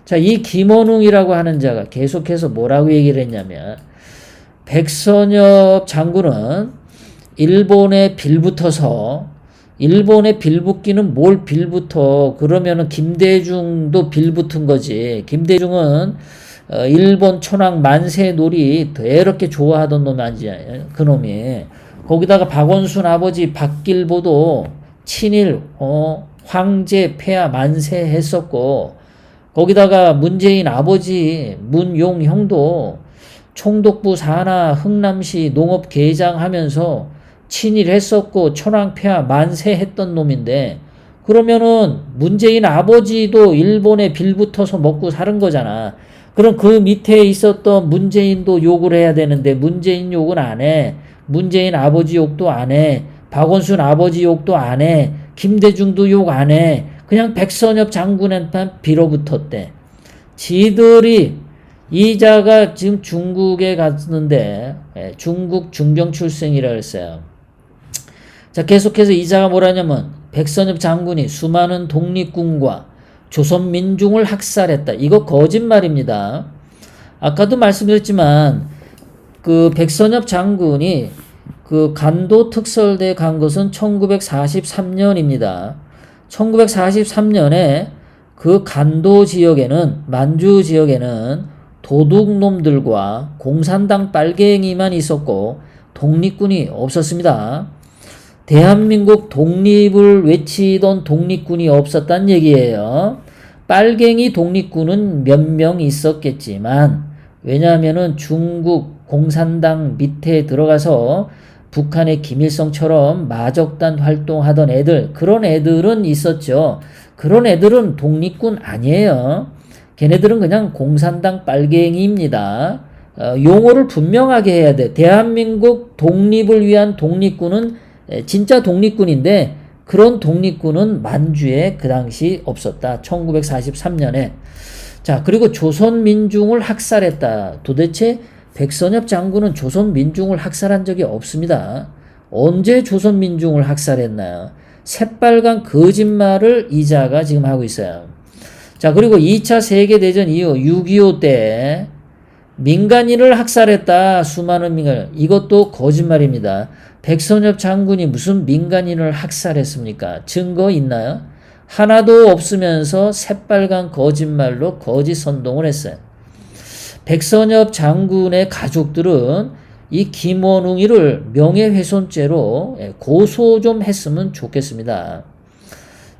[SPEAKER 1] 자, 이 김원웅이라고 하는 자가 계속해서 뭐라고 얘기를 했냐면 백선엽 장군은 일본에 빌붙어서 일본에 빌붙기는 뭘 빌붙어 그러면은 김대중도 빌붙은 거지. 김대중은 일본 촌왕 만세놀이 더럽게 좋아하던 놈이 아니야. 그 놈이. 거기다가 박원순 아버지 박길보도 친일 황제 폐하 만세했었고 거기다가 문재인 아버지 문용 형도 총독부 산하 흥남시 농업개장 하면서 친일했었고 천황폐하 만세했던 놈인데, 그러면은 문재인 아버지도 일본에 빌붙어서 먹고 사는 거잖아. 그럼 그 밑에 있었던 문재인도 욕을 해야 되는데 문재인 욕은 안 해. 문재인 아버지 욕도 안 해. 박원순 아버지 욕도 안 해. 김대중도 욕 안 해. 그냥 백선엽 장군한테 빌어붙었대. 지들이 이자가 지금 중국에 갔는데 중국 중경 출생이라 그랬어요. 자, 계속해서 이자가 뭐라냐면 백선엽 장군이 수많은 독립군과 조선민중을 학살했다. 이거 거짓말입니다. 아까도 말씀드렸지만 그 백선엽 장군이 그 간도 특설대 간 것은 1943년입니다. 1943년에 그 간도 지역에는, 만주 지역에는 도둑놈들과 공산당 빨갱이만 있었고 독립군이 없었습니다. 대한민국 독립을 외치던 독립군이 없었단 얘기예요. 빨갱이 독립군은 몇 명 있었겠지만, 왜냐하면은 중국 공산당 밑에 들어가서 북한의 김일성처럼 마적단 활동하던 애들, 그런 애들은 있었죠. 그런 애들은 독립군 아니에요. 걔네들은 그냥 공산당 빨갱이입니다. 용어를 분명하게 해야 돼. 대한민국 독립을 위한 독립군은 진짜 독립군인데, 그런 독립군은 만주에 그 당시 없었다. 1943년에. 자, 그리고 조선민중을 학살했다. 도대체 백선엽 장군은 조선민중을 학살한 적이 없습니다. 언제 조선민중을 학살했나요? 새빨간 거짓말을 이자가 지금 하고 있어요. 자, 그리고 2차 세계대전 이후 6.25 때 민간인을 학살했다. 수많은 민간인. 이것도 거짓말입니다. 백선엽 장군이 무슨 민간인을 학살했습니까? 증거 있나요? 하나도 없으면서 새빨간 거짓말로 거짓 선동을 했어요. 백선엽 장군의 가족들은 이 김원웅이를 명예훼손죄로 고소 좀 했으면 좋겠습니다.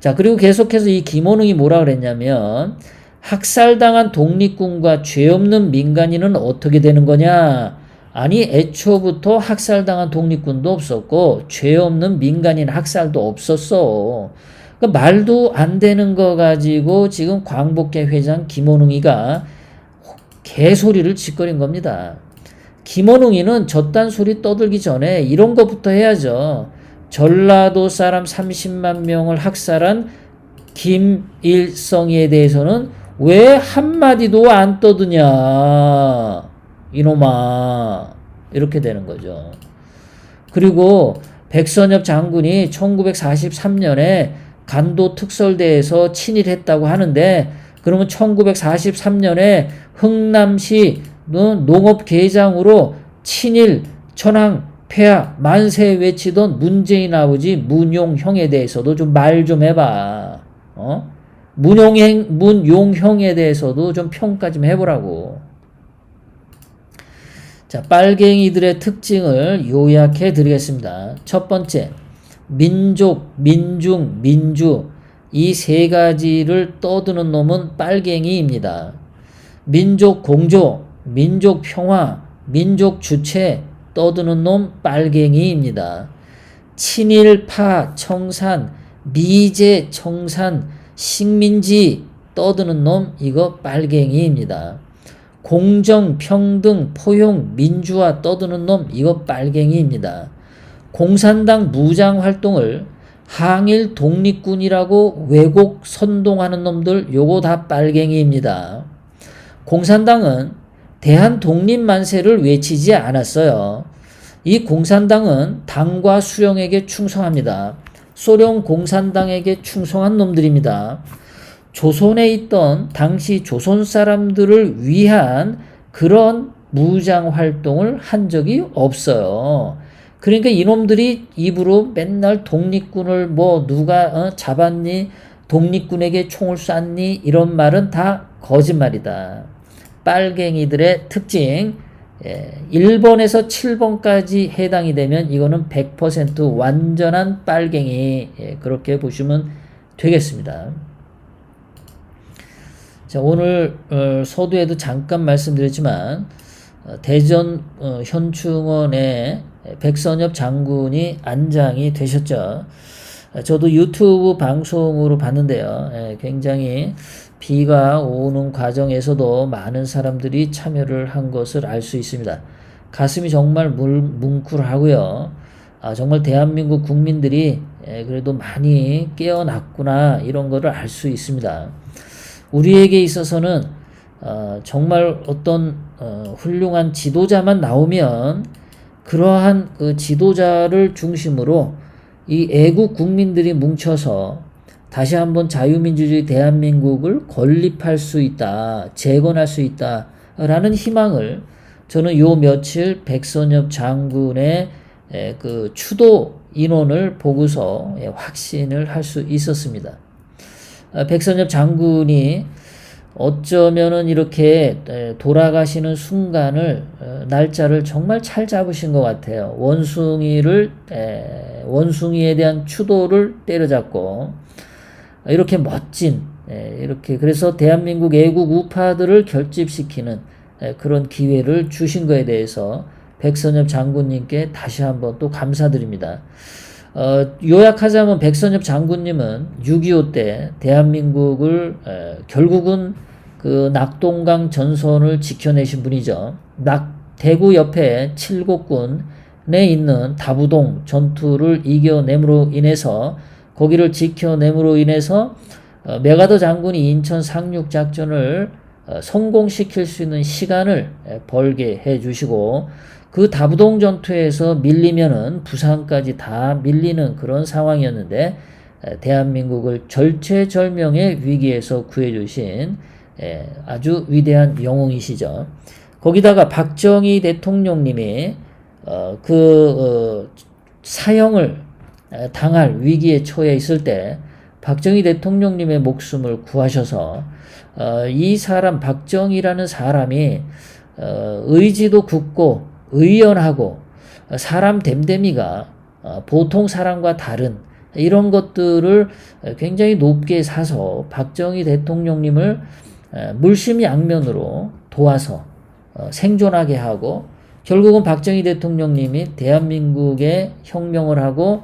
[SPEAKER 1] 자, 그리고 계속해서 이 김원웅이 뭐라 그랬냐면, 학살당한 독립군과 죄 없는 민간인은 어떻게 되는 거냐? 아니, 애초부터 학살당한 독립군도 없었고 죄 없는 민간인 학살도 없었어. 그러니까 말도 안 되는 거 가지고 지금 광복회 회장 김원웅이가 개소리를 짓거린 겁니다. 김원웅이는 저딴 소리 떠들기 전에 이런 것부터 해야죠. 전라도 사람 30만 명을 학살한 김일성에 대해서는 왜 한마디도 안 떠드냐, 이놈아. 이렇게 되는 거죠. 그리고 백선엽 장군이 1943년에 간도 특설대에서 친일했다고 하는데, 그러면 1943년에 흥남시 농업개장으로 친일, 천황, 폐하, 만세 외치던 문재인 아버지 문용형에 대해서도 좀 말 좀 해봐. 문용형에 대해서도 좀 평가 좀 해보라고. 자, 빨갱이들의 특징을 요약해 드리겠습니다. 첫 번째, 민족, 민중, 민주, 이 세 가지를 떠드는 놈은 빨갱이입니다. 민족 공조, 민족 평화, 민족 주체 떠드는 놈 빨갱이입니다. 친일파, 청산, 미제, 청산, 식민지 떠드는 놈 이거 빨갱이입니다. 공정, 평등, 포용, 민주화 떠드는 놈 이거 빨갱이입니다. 공산당 무장활동을 항일 독립군이라고 왜곡 선동하는 놈들 요거 다 빨갱이입니다. 공산당은 대한독립만세를 외치지 않았어요. 이 공산당은 당과 수령에게 충성합니다. 소련 공산당에게 충성한 놈들입니다. 조선에 있던 당시 조선 사람들을 위한 그런 무장활동을 한 적이 없어요. 그러니까 이놈들이 입으로 맨날 독립군을 뭐 누가 잡았니, 독립군에게 총을 쐈니, 이런 말은 다 거짓말이다. 빨갱이들의 특징, 1번에서 7번까지 해당이 되면 이거는 100% 완전한 빨갱이, 그렇게 보시면 되겠습니다. 자, 오늘 서두에도 잠깐 말씀드렸지만 대전 현충원에 백선엽 장군이 안장이 되셨죠. 저도 유튜브 방송으로 봤는데요. 굉장히 비가 오는 과정에서도 많은 사람들이 참여를 한 것을 알 수 있습니다. 가슴이 정말 뭉클하고요. 정말 대한민국 국민들이 그래도 많이 깨어났구나 이런 거를 알 수 있습니다. 우리에게 있어서는 정말 어떤 훌륭한 지도자만 나오면 그러한 그 지도자를 중심으로 이 애국 국민들이 뭉쳐서 다시 한번 자유민주주의 대한민국을 건립할 수 있다, 재건할 수 있다라는 희망을 저는 요 며칠 백선엽 장군의 그 추도 인원을 보고서 확신을 할 수 있었습니다. 백선엽 장군이 어쩌면은 이렇게 돌아가시는 순간을 날짜를 정말 잘 잡으신 것 같아요. 원숭이에 대한 추도를 때려잡고 이렇게 멋진 이렇게 그래서 대한민국 애국 우파들을 결집시키는 그런 기회를 주신 거에 대해서 백선엽 장군님께 다시 한번 또 감사드립니다. 요약하자면 백선엽 장군님은 6.25 때 대한민국을 결국은 그 낙동강 전선을 지켜내신 분이죠. 대구 옆에 칠곡군에 있는 다부동 전투를 이겨냄으로 인해서 거기를 지켜냄으로 인해서 메가더 장군이 인천 상륙 작전을 성공시킬 수 있는 시간을 벌게 해주시고 그 다부동 전투에서 밀리면은 부산까지 다 밀리는 그런 상황이었는데 대한민국을 절체절명의 위기에서 구해주신 아주 위대한 영웅이시죠. 거기다가 박정희 대통령님이 사형을 당할 위기에 처해 있을 때 박정희 대통령님의 목숨을 구하셔서 이 사람 박정희라는 사람이 의지도 굳고 의연하고 사람 됨됨이가 보통 사람과 다른 이런 것들을 굉장히 높게 사서 박정희 대통령님을 물심양면으로 도와서 생존하게 하고 결국은 박정희 대통령님이 대한민국의 혁명을 하고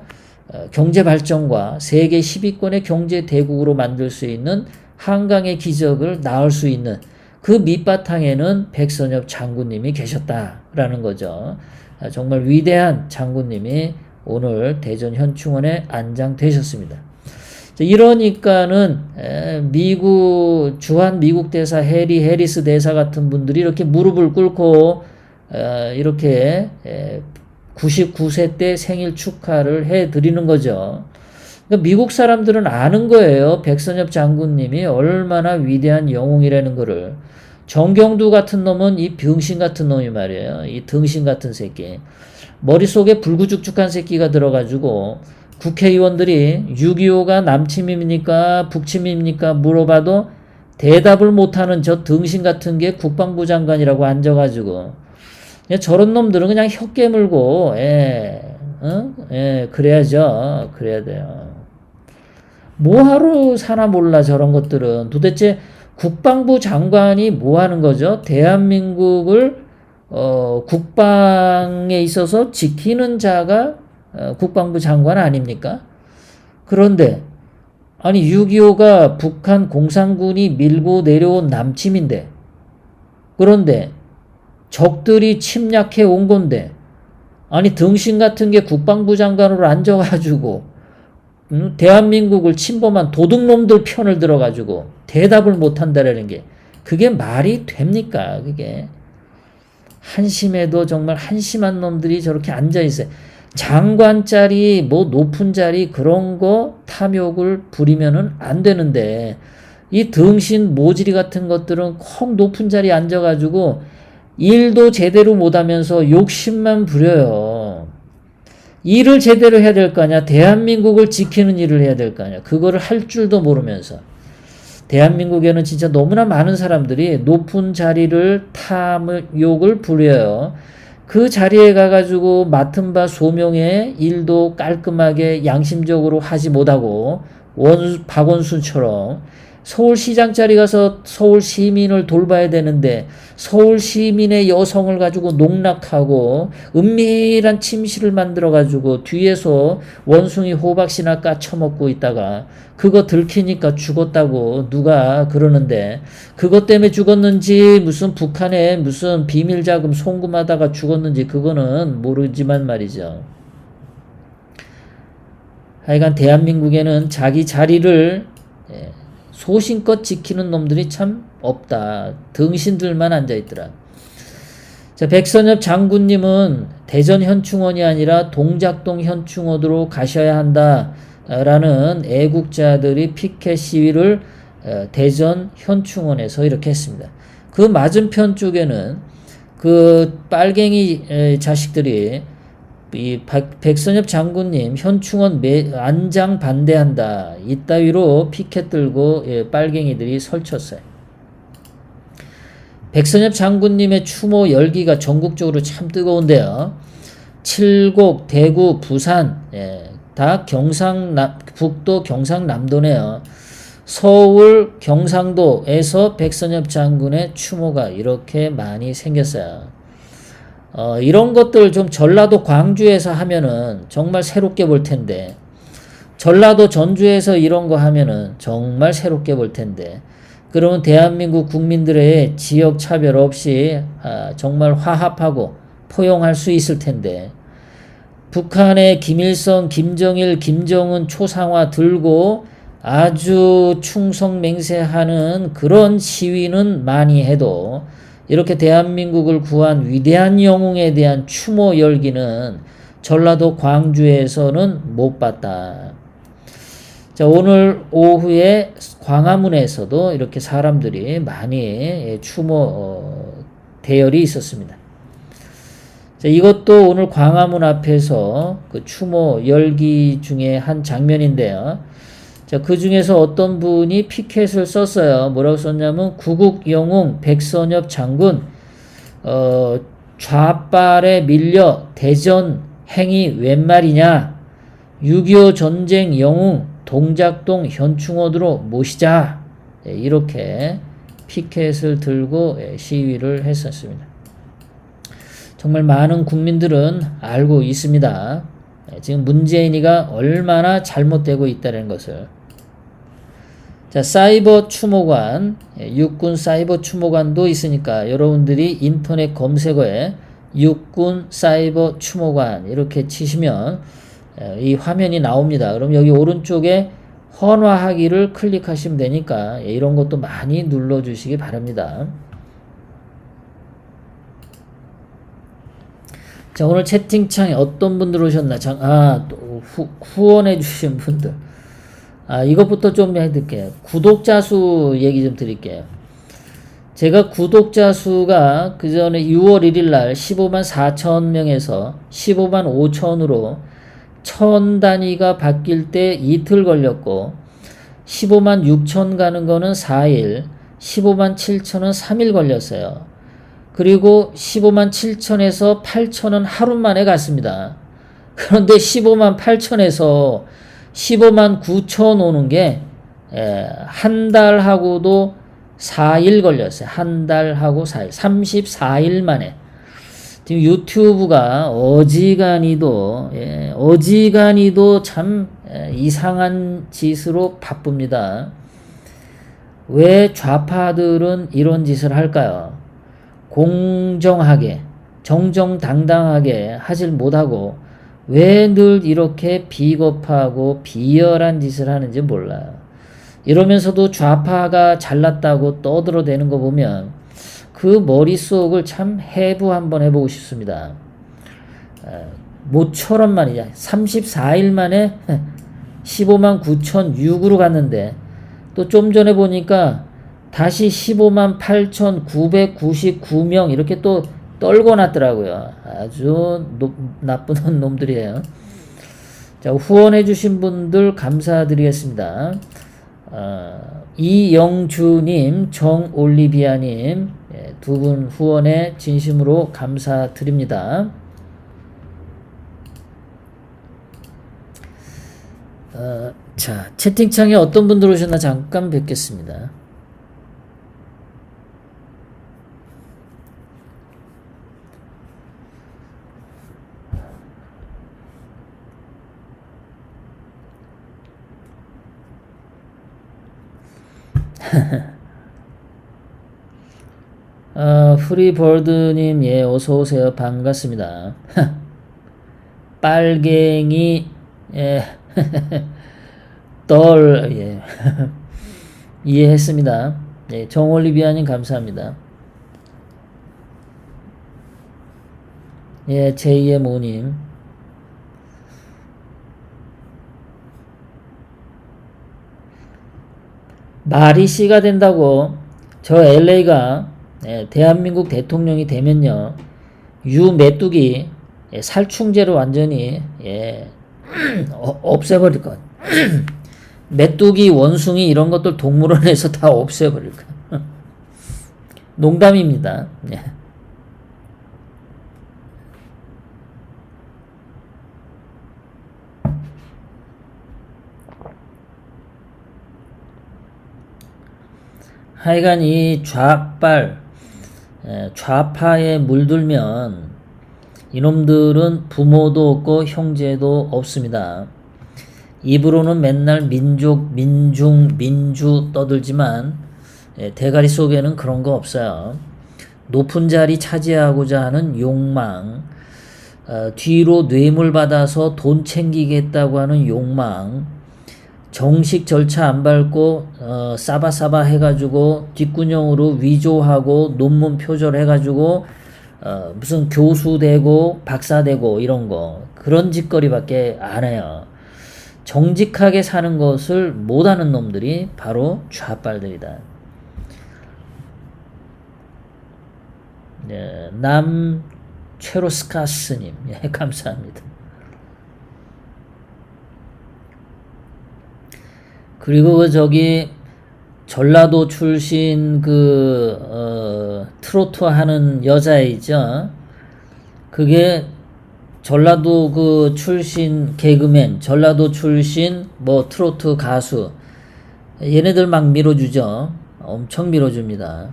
[SPEAKER 1] 경제 발전과 세계 10위권의 경제 대국으로 만들 수 있는 한강의 기적을 낳을 수 있는 그 밑바탕에는 백선엽 장군님이 계셨다라는 거죠. 정말 위대한 장군님이 오늘 대전 현충원에 안장되셨습니다. 이러니까는 주한 미국 대사 해리 해리스 대사 같은 분들이 이렇게 무릎을 꿇고 이렇게 99세 때 생일 축하를 해드리는 거죠. 그러니까 미국 사람들은 아는 거예요. 백선엽 장군님이 얼마나 위대한 영웅이라는 거를. 정경두 같은 놈은 이 병신 같은 놈이 말이에요. 이 등신 같은 새끼. 머릿속에 불구죽죽한 새끼가 들어가지고 국회의원들이 6.25가 남침입니까 북침입니까 물어봐도 대답을 못하는 저 등신 같은 게 국방부 장관이라고 앉아가지고 저런 놈들은 그냥 혀 깨물고 그래야죠. 그래야 돼요. 뭐하러 사나 몰라 저런 것들은. 도대체 국방부 장관이 뭐 하는 거죠? 대한민국을 국방에 있어서 지키는 자가 국방부 장관 아닙니까? 그런데 아니 6.25가 북한 공산군이 밀고 내려온 남침인데 그런데 적들이 침략해 온 건데 아니 등신 같은 게 국방부 장관으로 앉아가지고 대한민국을 침범한 도둑놈들 편을 들어가지고 대답을 못한다라는 게 그게 말이 됩니까? 그게 한심해도 정말 한심한 놈들이 저렇게 앉아있어요. 장관 자리 뭐 높은 자리 그런 거 탐욕을 부리면은 안 되는데 이 등신 모지리 같은 것들은 콩 높은 자리에 앉아가지고 일도 제대로 못하면서 욕심만 부려요. 일을 제대로 해야 될 거 아니야. 대한민국을 지키는 일을 해야 될 거 아니야. 그거를 할 줄도 모르면서. 대한민국에는 진짜 너무나 많은 사람들이 높은 자리를 탐욕을 부려요. 그 자리에 가가지고 맡은 바 소명의 일도 깔끔하게 양심적으로 하지 못하고 박원순처럼 서울시장 자리 가서 서울 시민을 돌봐야 되는데 서울 시민의 여성을 가지고 농락하고 은밀한 침실을 만들어 가지고 뒤에서 원숭이 호박씨나 까쳐먹고 있다가 그거 들키니까 죽었다고 누가 그러는데 그것 때문에 죽었는지 무슨 북한에 무슨 비밀자금 송금하다가 죽었는지 그거는 모르지만 말이죠. 하여간 대한민국에는 자기 자리를 소신껏 지키는 놈들이 참 없다. 등신들만 앉아있더라. 자, 백선엽 장군님은 대전 현충원이 아니라 동작동 현충원으로 가셔야 한다라는 애국자들이 피켓 시위를 대전 현충원에서 이렇게 했습니다. 그 맞은편 쪽에는 그 빨갱이 자식들이 이 백선엽 장군님 현충원 안장 반대한다 이따위로 피켓 들고 빨갱이들이 설쳤어요. 백선엽 장군님의 추모 열기가 전국적으로 참 뜨거운데요. 칠곡, 대구, 부산 다 북도 경상남도네요. 서울, 경상도에서 백선엽 장군의 추모가 이렇게 많이 생겼어요. 이런 것들 좀 전라도 광주에서 하면은 정말 새롭게 볼 텐데, 전라도 전주에서 이런 거 하면은 정말 새롭게 볼 텐데, 그러면 대한민국 국민들의 지역 차별 없이 정말 화합하고 포용할 수 있을 텐데, 북한의 김일성, 김정일, 김정은 초상화 들고 아주 충성맹세하는 그런 시위는 많이 해도 이렇게 대한민국을 구한 위대한 영웅에 대한 추모 열기는 전라도 광주에서는 못 봤다. 자, 오늘 오후에 광화문에서도 이렇게 사람들이 많이 추모 대열이 있었습니다. 자, 이것도 오늘 광화문 앞에서 그 추모 열기 중에 한 장면인데요. 자, 그 중에서 어떤 분이 피켓을 썼어요. 뭐라고 썼냐면 구국 영웅 백선엽 장군 좌빨에 밀려 대전 행이 웬 말이냐. 6.25 전쟁 영웅 동작동 현충원으로 모시자. 이렇게 피켓을 들고 시위를 했었습니다. 정말 많은 국민들은 알고 있습니다. 지금 문재인이가 얼마나 잘못되고 있다는 것을. 자, 사이버 추모관, 육군 사이버 추모관도 있으니까 여러분들이 인터넷 검색어에 육군 사이버 추모관 이렇게 치시면 이 화면이 나옵니다. 그럼 여기 오른쪽에 헌화하기를 클릭하시면 되니까 이런 것도 많이 눌러주시기 바랍니다. 자, 오늘 채팅창에 어떤 분들 오셨나? 또 후원해 주신 분들. 이것부터 좀 해드릴게요. 구독자 수 얘기 좀 드릴게요. 제가 구독자 수가 그 전에 6월 1일 날 15만 4천 명에서 15만 5천으로 1000 단위가 바뀔 때 이틀 걸렸고, 15만 6천 가는 거는 4일, 15만 7천은 3일 걸렸어요. 그리고 15만 7천에서 8천은 하루 만에 갔습니다. 그런데 15만 8천에서 15만 9천 오는 게 한 달하고도 4일 걸렸어요. 한 달하고 4일. 34일 만에. 지금 유튜브가 어지간히도 참 이상한 짓으로 바쁩니다. 왜 좌파들은 이런 짓을 할까요? 공정하게 정정당당하게 하질 못하고 왜 늘 이렇게 비겁하고 비열한 짓을 하는지 몰라요. 이러면서도 좌파가 잘났다고 떠들어대는 거 보면 그 머릿속을 참 해부 한번 해보고 싶습니다. 모처럼 말이야. 34일 만에 15만 9,006으로 갔는데 또 좀 전에 보니까 다시 15만 8,999명 이렇게 또 떨고 났더라고요. 아주 나쁜 놈들이에요. 자, 후원해 주신 분들 감사드리겠습니다. 이영주님, 정올리비아님 두 분 후원에 진심으로 감사드립니다. 자, 채팅창에 어떤 분 들어오셨나 잠깐 뵙겠습니다. 프리버드님, 예, 어서오세요. 반갑습니다. 빨갱이, 예, 예, 이해했습니다. 예, 정올리비아님, 감사합니다. 예, 제2의 모님. 말이 씨가 된다고 저 LA가 대한민국 대통령이 되면요, 유 메뚜기 살충제로 완전히 없애버릴 것. 메뚜기, 원숭이 이런 것들 동물원에서 다 없애버릴 것. 농담입니다. 예. 하여간 이 좌파에 물들면 이놈들은 부모도 없고 형제도 없습니다. 입으로는 맨날 민족, 민주 떠들지만 대가리 속에는 그런 거 없어요. 높은 자리 차지하고자 하는 욕망, 뒤로 뇌물 받아서 돈 챙기겠다고 하는 욕망, 정식 절차 안 밟고 싸바싸바 해가지고 뒷구녕으로 위조하고 논문 표절해가지고 무슨 교수 되고 박사 되고 이런 거, 그런 짓거리밖에 안 해요. 정직하게 사는 것을 못하는 놈들이 바로 좌빨들이다. 네, 최로스카스님, 예, 감사합니다. 그리고 전라도 출신 트로트 하는 여자이죠. 그게 전라도 출신 개그맨, 전라도 출신 트로트 가수, 얘네들 막 밀어주죠. 엄청 밀어줍니다.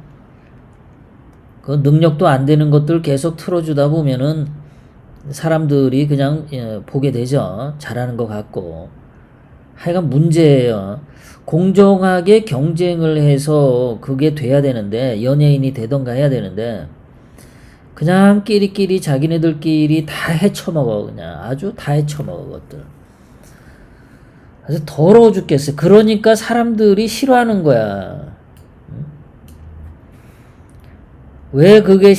[SPEAKER 1] 그 능력도 안 되는 것들 계속 틀어주다 보면은 사람들이 그냥 보게 되죠. 잘하는 것 같고. 하여간 문제예요. 공정하게 경쟁을 해서 그게 돼야 되는데, 연예인이 되던가 해야 되는데, 그냥 끼리끼리 자기네들끼리 다 헤쳐먹어. 그냥 아주 다 헤쳐먹어. 그것들 아주 더러워 죽겠어요. 그러니까 사람들이 싫어하는 거야. 왜 그게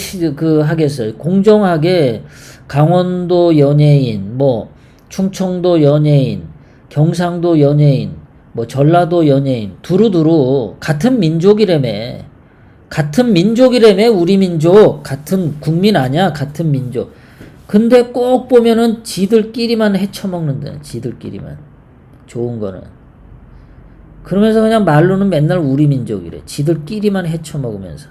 [SPEAKER 1] 하겠어요? 공정하게 강원도 연예인, 충청도 연예인, 경상도 연예인, 전라도 연예인, 두루두루 같은 민족이라며. 우리 민족. 같은 국민 아니야? 같은 민족. 근데 꼭 보면은 지들끼리만 헤쳐먹는다. 지들끼리만. 좋은 거는. 그러면서 그냥 말로는 맨날 우리 민족이래. 지들끼리만 헤쳐먹으면서.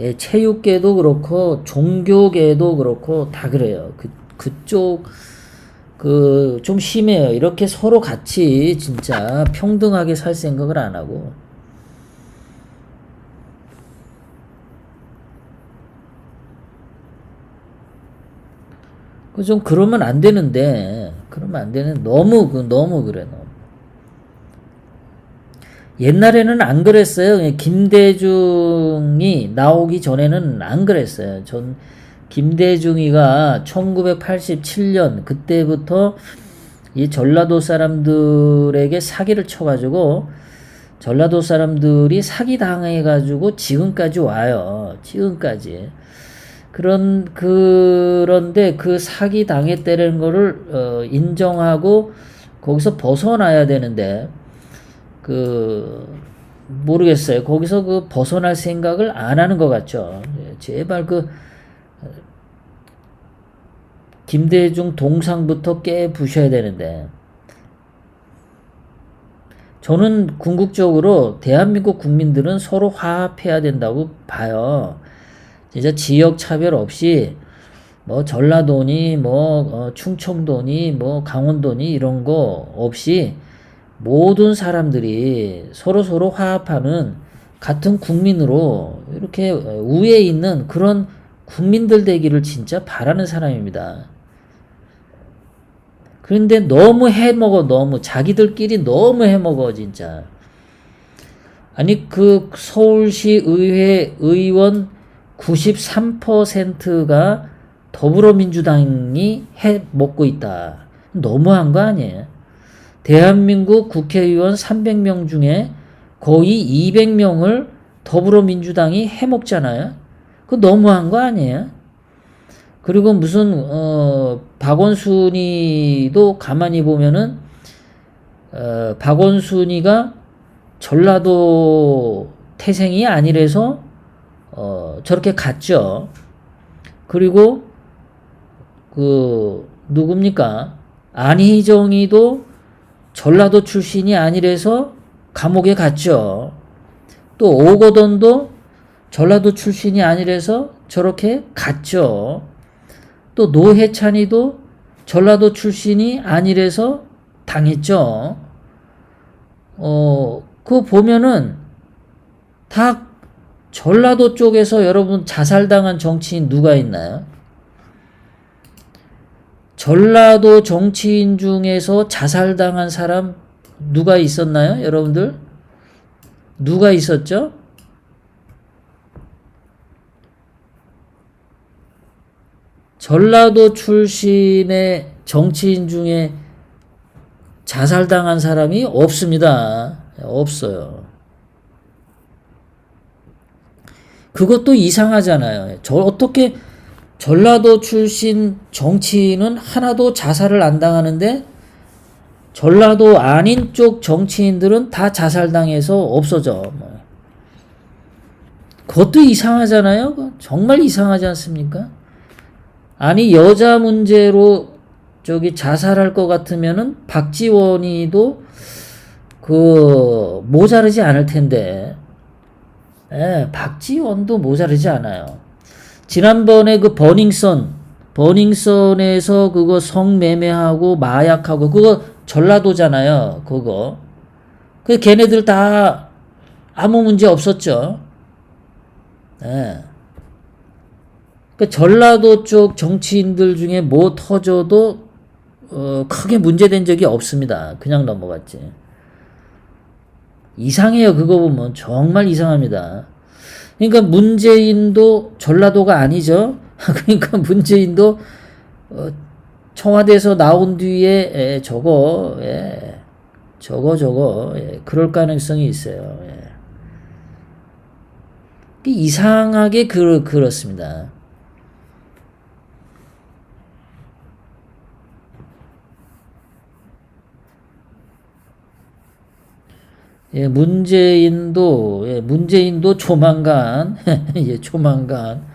[SPEAKER 1] 예, 체육계도 그렇고 종교계도 그렇고 다 그래요. 그쪽 좀 심해요. 이렇게 서로 같이 진짜 평등하게 살 생각을 안 하고. 좀 그러면 안 되는데. 너무 그래. 너무. 옛날에는 안 그랬어요. 김대중이 나오기 전에는 안 그랬어요. 김대중이가 1987년 그때부터 이 전라도 사람들에게 사기를 쳐가지고 전라도 사람들이 사기 당해가지고 지금까지 와요. 지금까지. 그런데 그 사기 당했다는 거를 인정하고 거기서 벗어나야 되는데 모르겠어요. 거기서 벗어날 생각을 안 하는 것 같죠. 제발 김대중 동상부터 깨 부셔야 되는데. 저는 궁극적으로 대한민국 국민들은 서로 화합해야 된다고 봐요. 진짜 지역 차별 없이 뭐 전라도니 뭐 충청도니 뭐 강원도니 이런 거 없이 모든 사람들이 서로 화합하는 같은 국민으로 이렇게 우위에 있는 그런 국민들 되기를 진짜 바라는 사람입니다. 그런데 너무 해먹어. 너무 자기들끼리 너무 해먹어 진짜. 아니 그 서울시 의회 의원 93%가 더불어민주당이 해먹고 있다. 너무한 거 아니에요? 대한민국 국회의원 300명 중에 거의 200명을 더불어민주당이 해먹잖아요. 그거 너무한 거 아니에요? 그리고 무슨 박원순이도 가만히 보면은 박원순이가 전라도 태생이 아니라서 저렇게 갔죠. 그리고 그 누굽니까? 안희정이도 전라도 출신이 아니라서 감옥에 갔죠. 또 오거돈도 전라도 출신이 아니라서 저렇게 갔죠. 또 노회찬이도 전라도 출신이 아니라서 당했죠. 그거 보면은 다 전라도 쪽에서 여러분 자살당한 정치인 누가 있나요? 전라도 정치인 중에서 자살당한 사람 누가 있었나요? 여러분들? 누가 있었죠? 전라도 출신의 정치인 중에 자살당한 사람이 없습니다. 없어요. 그것도 이상하잖아요. 어떻게 전라도 출신 정치인은 하나도 자살을 안 당하는데 전라도 아닌 쪽 정치인들은 다 자살당해서 없어져. 그것도 이상하잖아요. 정말 이상하지 않습니까? 아니 여자 문제로 저기 자살할 것 같으면은 박지원이도 그 모자르지 않을 텐데, 박지원도 모자르지 않아요. 지난번에 그 버닝썬에서 그거 성매매하고 마약하고 그거 전라도잖아요. 그거. 그 걔네들 다 아무 문제 없었죠. 그 전라도 쪽 정치인들 중에 뭐 터져도 크게 문제된 적이 없습니다. 그냥 넘어갔지. 이상해요. 그거 보면 정말 이상합니다. 그러니까 문재인도 전라도가 아니죠. 그러니까 문재인도 청와대에서 나온 뒤에 저거 그럴 가능성이 있어요. 이상하게 그렇습니다. 문재인도 조만간, 조만간,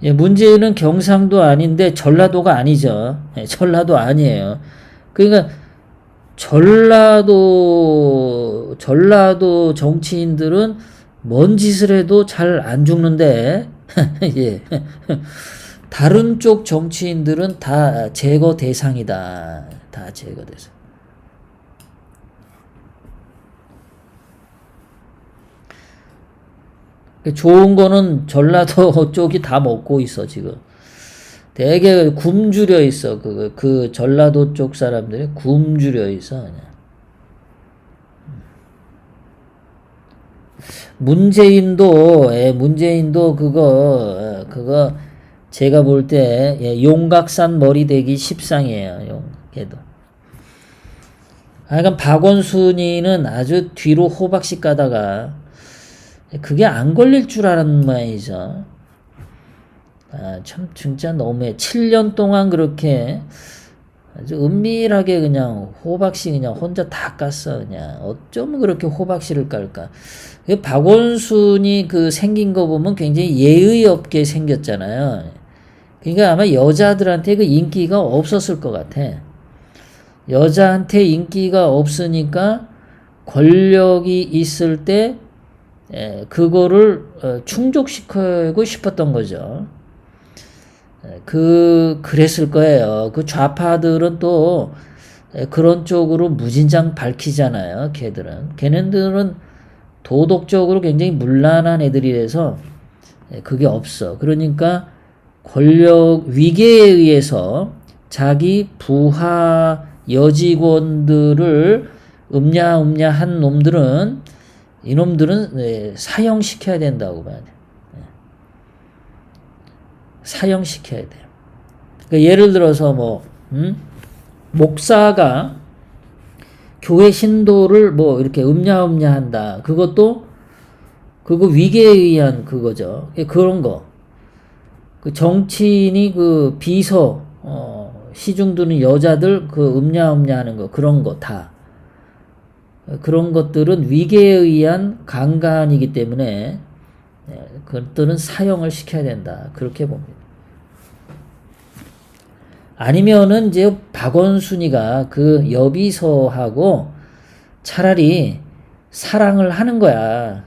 [SPEAKER 1] 문재인은 경상도 아닌데 전라도가 아니죠. 전라도 아니에요. 그러니까 전라도 정치인들은 뭔 짓을 해도 잘 안 죽는데, 다른 쪽 정치인들은 다 제거 대상이다. 다 제거 대상. 좋은 거는 전라도 쪽이 다 먹고 있어, 지금. 되게 굶주려 있어. 그 전라도 쪽 사람들이 굶주려 있어, 그냥. 문재인도 그거 제가 볼 때 용각산 머리 대기 십상이에요. 걔도. 그러니까 박원순이는 아주 뒤로 호박씨 까다가 그게 안 걸릴 줄 알았는 모양이죠. 참 진짜 너무해. 7년 동안 그렇게 아주 은밀하게 그냥 호박씨 그냥 혼자 다 깠어. 그냥 어쩌면 그렇게 호박씨를 깔까. 박원순이 그 생긴 거 보면 굉장히 예의 없게 생겼잖아요. 그러니까 아마 여자들한테 그 인기가 없었을 것 같아. 여자한테 인기가 없으니까 권력이 있을 때 그거를 충족시키고 싶었던 거죠. 그랬을 거예요. 그 좌파들은 또 그런 쪽으로 무진장 밝히잖아요. 걔네들은 도덕적으로 굉장히 문란한 애들이라서 그게 없어. 그러니까 권력 위계에 의해서 자기 부하 여직원들을 한 놈들은 이놈들은 사형시켜야 된다고 봐야 돼. 사형시켜야 돼요. 그러니까 예를 들어서 목사가 교회 신도를 이렇게 음냐한다. 그거 위계에 의한 그거죠. 그런 거. 그 정치인이 그 비서, 시중 두는 여자들 음냐하는 거, 그런 거 다. 그런 것들은 위계에 의한 강간이기 때문에 그것들은 사형을 시켜야 된다. 그렇게 봅니다. 아니면은 이제 박원순이가 그 여비서하고 차라리 사랑을 하는 거야.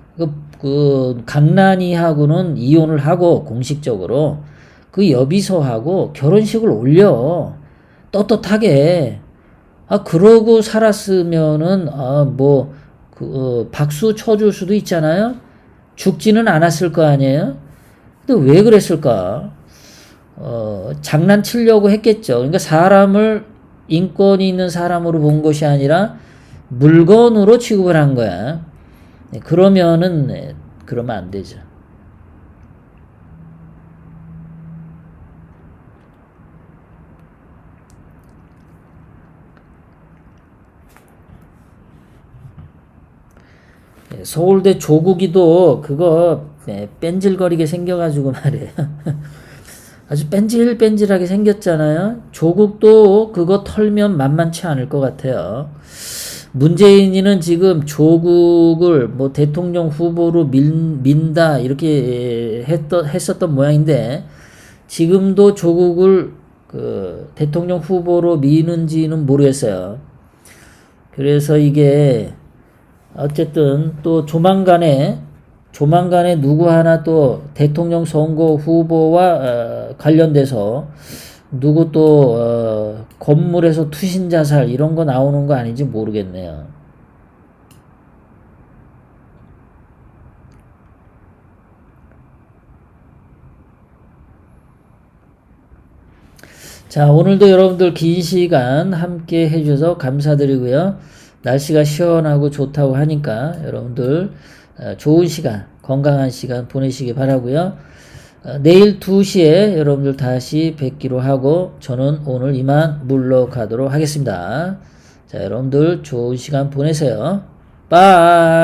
[SPEAKER 1] 그 강란이하고는 이혼을 하고 공식적으로 그 여비서하고 결혼식을 올려. 떳떳하게. 그러고 살았으면은 박수 쳐줄 수도 있잖아요. 죽지는 않았을 거 아니에요. 근데 왜 그랬을까? 장난치려고 했겠죠. 그러니까 사람을 인권이 있는 사람으로 본 것이 아니라 물건으로 취급을 한 거야. 그러면 안 되죠. 서울대 조국이도 그거 뺀질거리게 생겨가지고 말이에요. 아주 뺀질뺀질하게 생겼잖아요. 조국도 그거 털면 만만치 않을 것 같아요. 문재인이는 지금 조국을 대통령 후보로 민다 이렇게 했었던 모양인데 지금도 조국을 대통령 후보로 미는지는 모르겠어요. 그래서 이게 어쨌든 또 조만간에 누구 하나 또 대통령 선거 후보와 관련돼서 누구 또 건물에서 투신 자살 이런 거 나오는 거 아닌지 모르겠네요. 자, 오늘도 여러분들 긴 시간 함께 해주셔서 감사드리고요. 날씨가 시원하고 좋다고 하니까 여러분들 좋은 시간, 건강한 시간 보내시기 바라고요. 내일 2시에 여러분들 다시 뵙기로 하고 저는 오늘 이만 물러가도록 하겠습니다. 자, 여러분들 좋은 시간 보내세요. 빠이.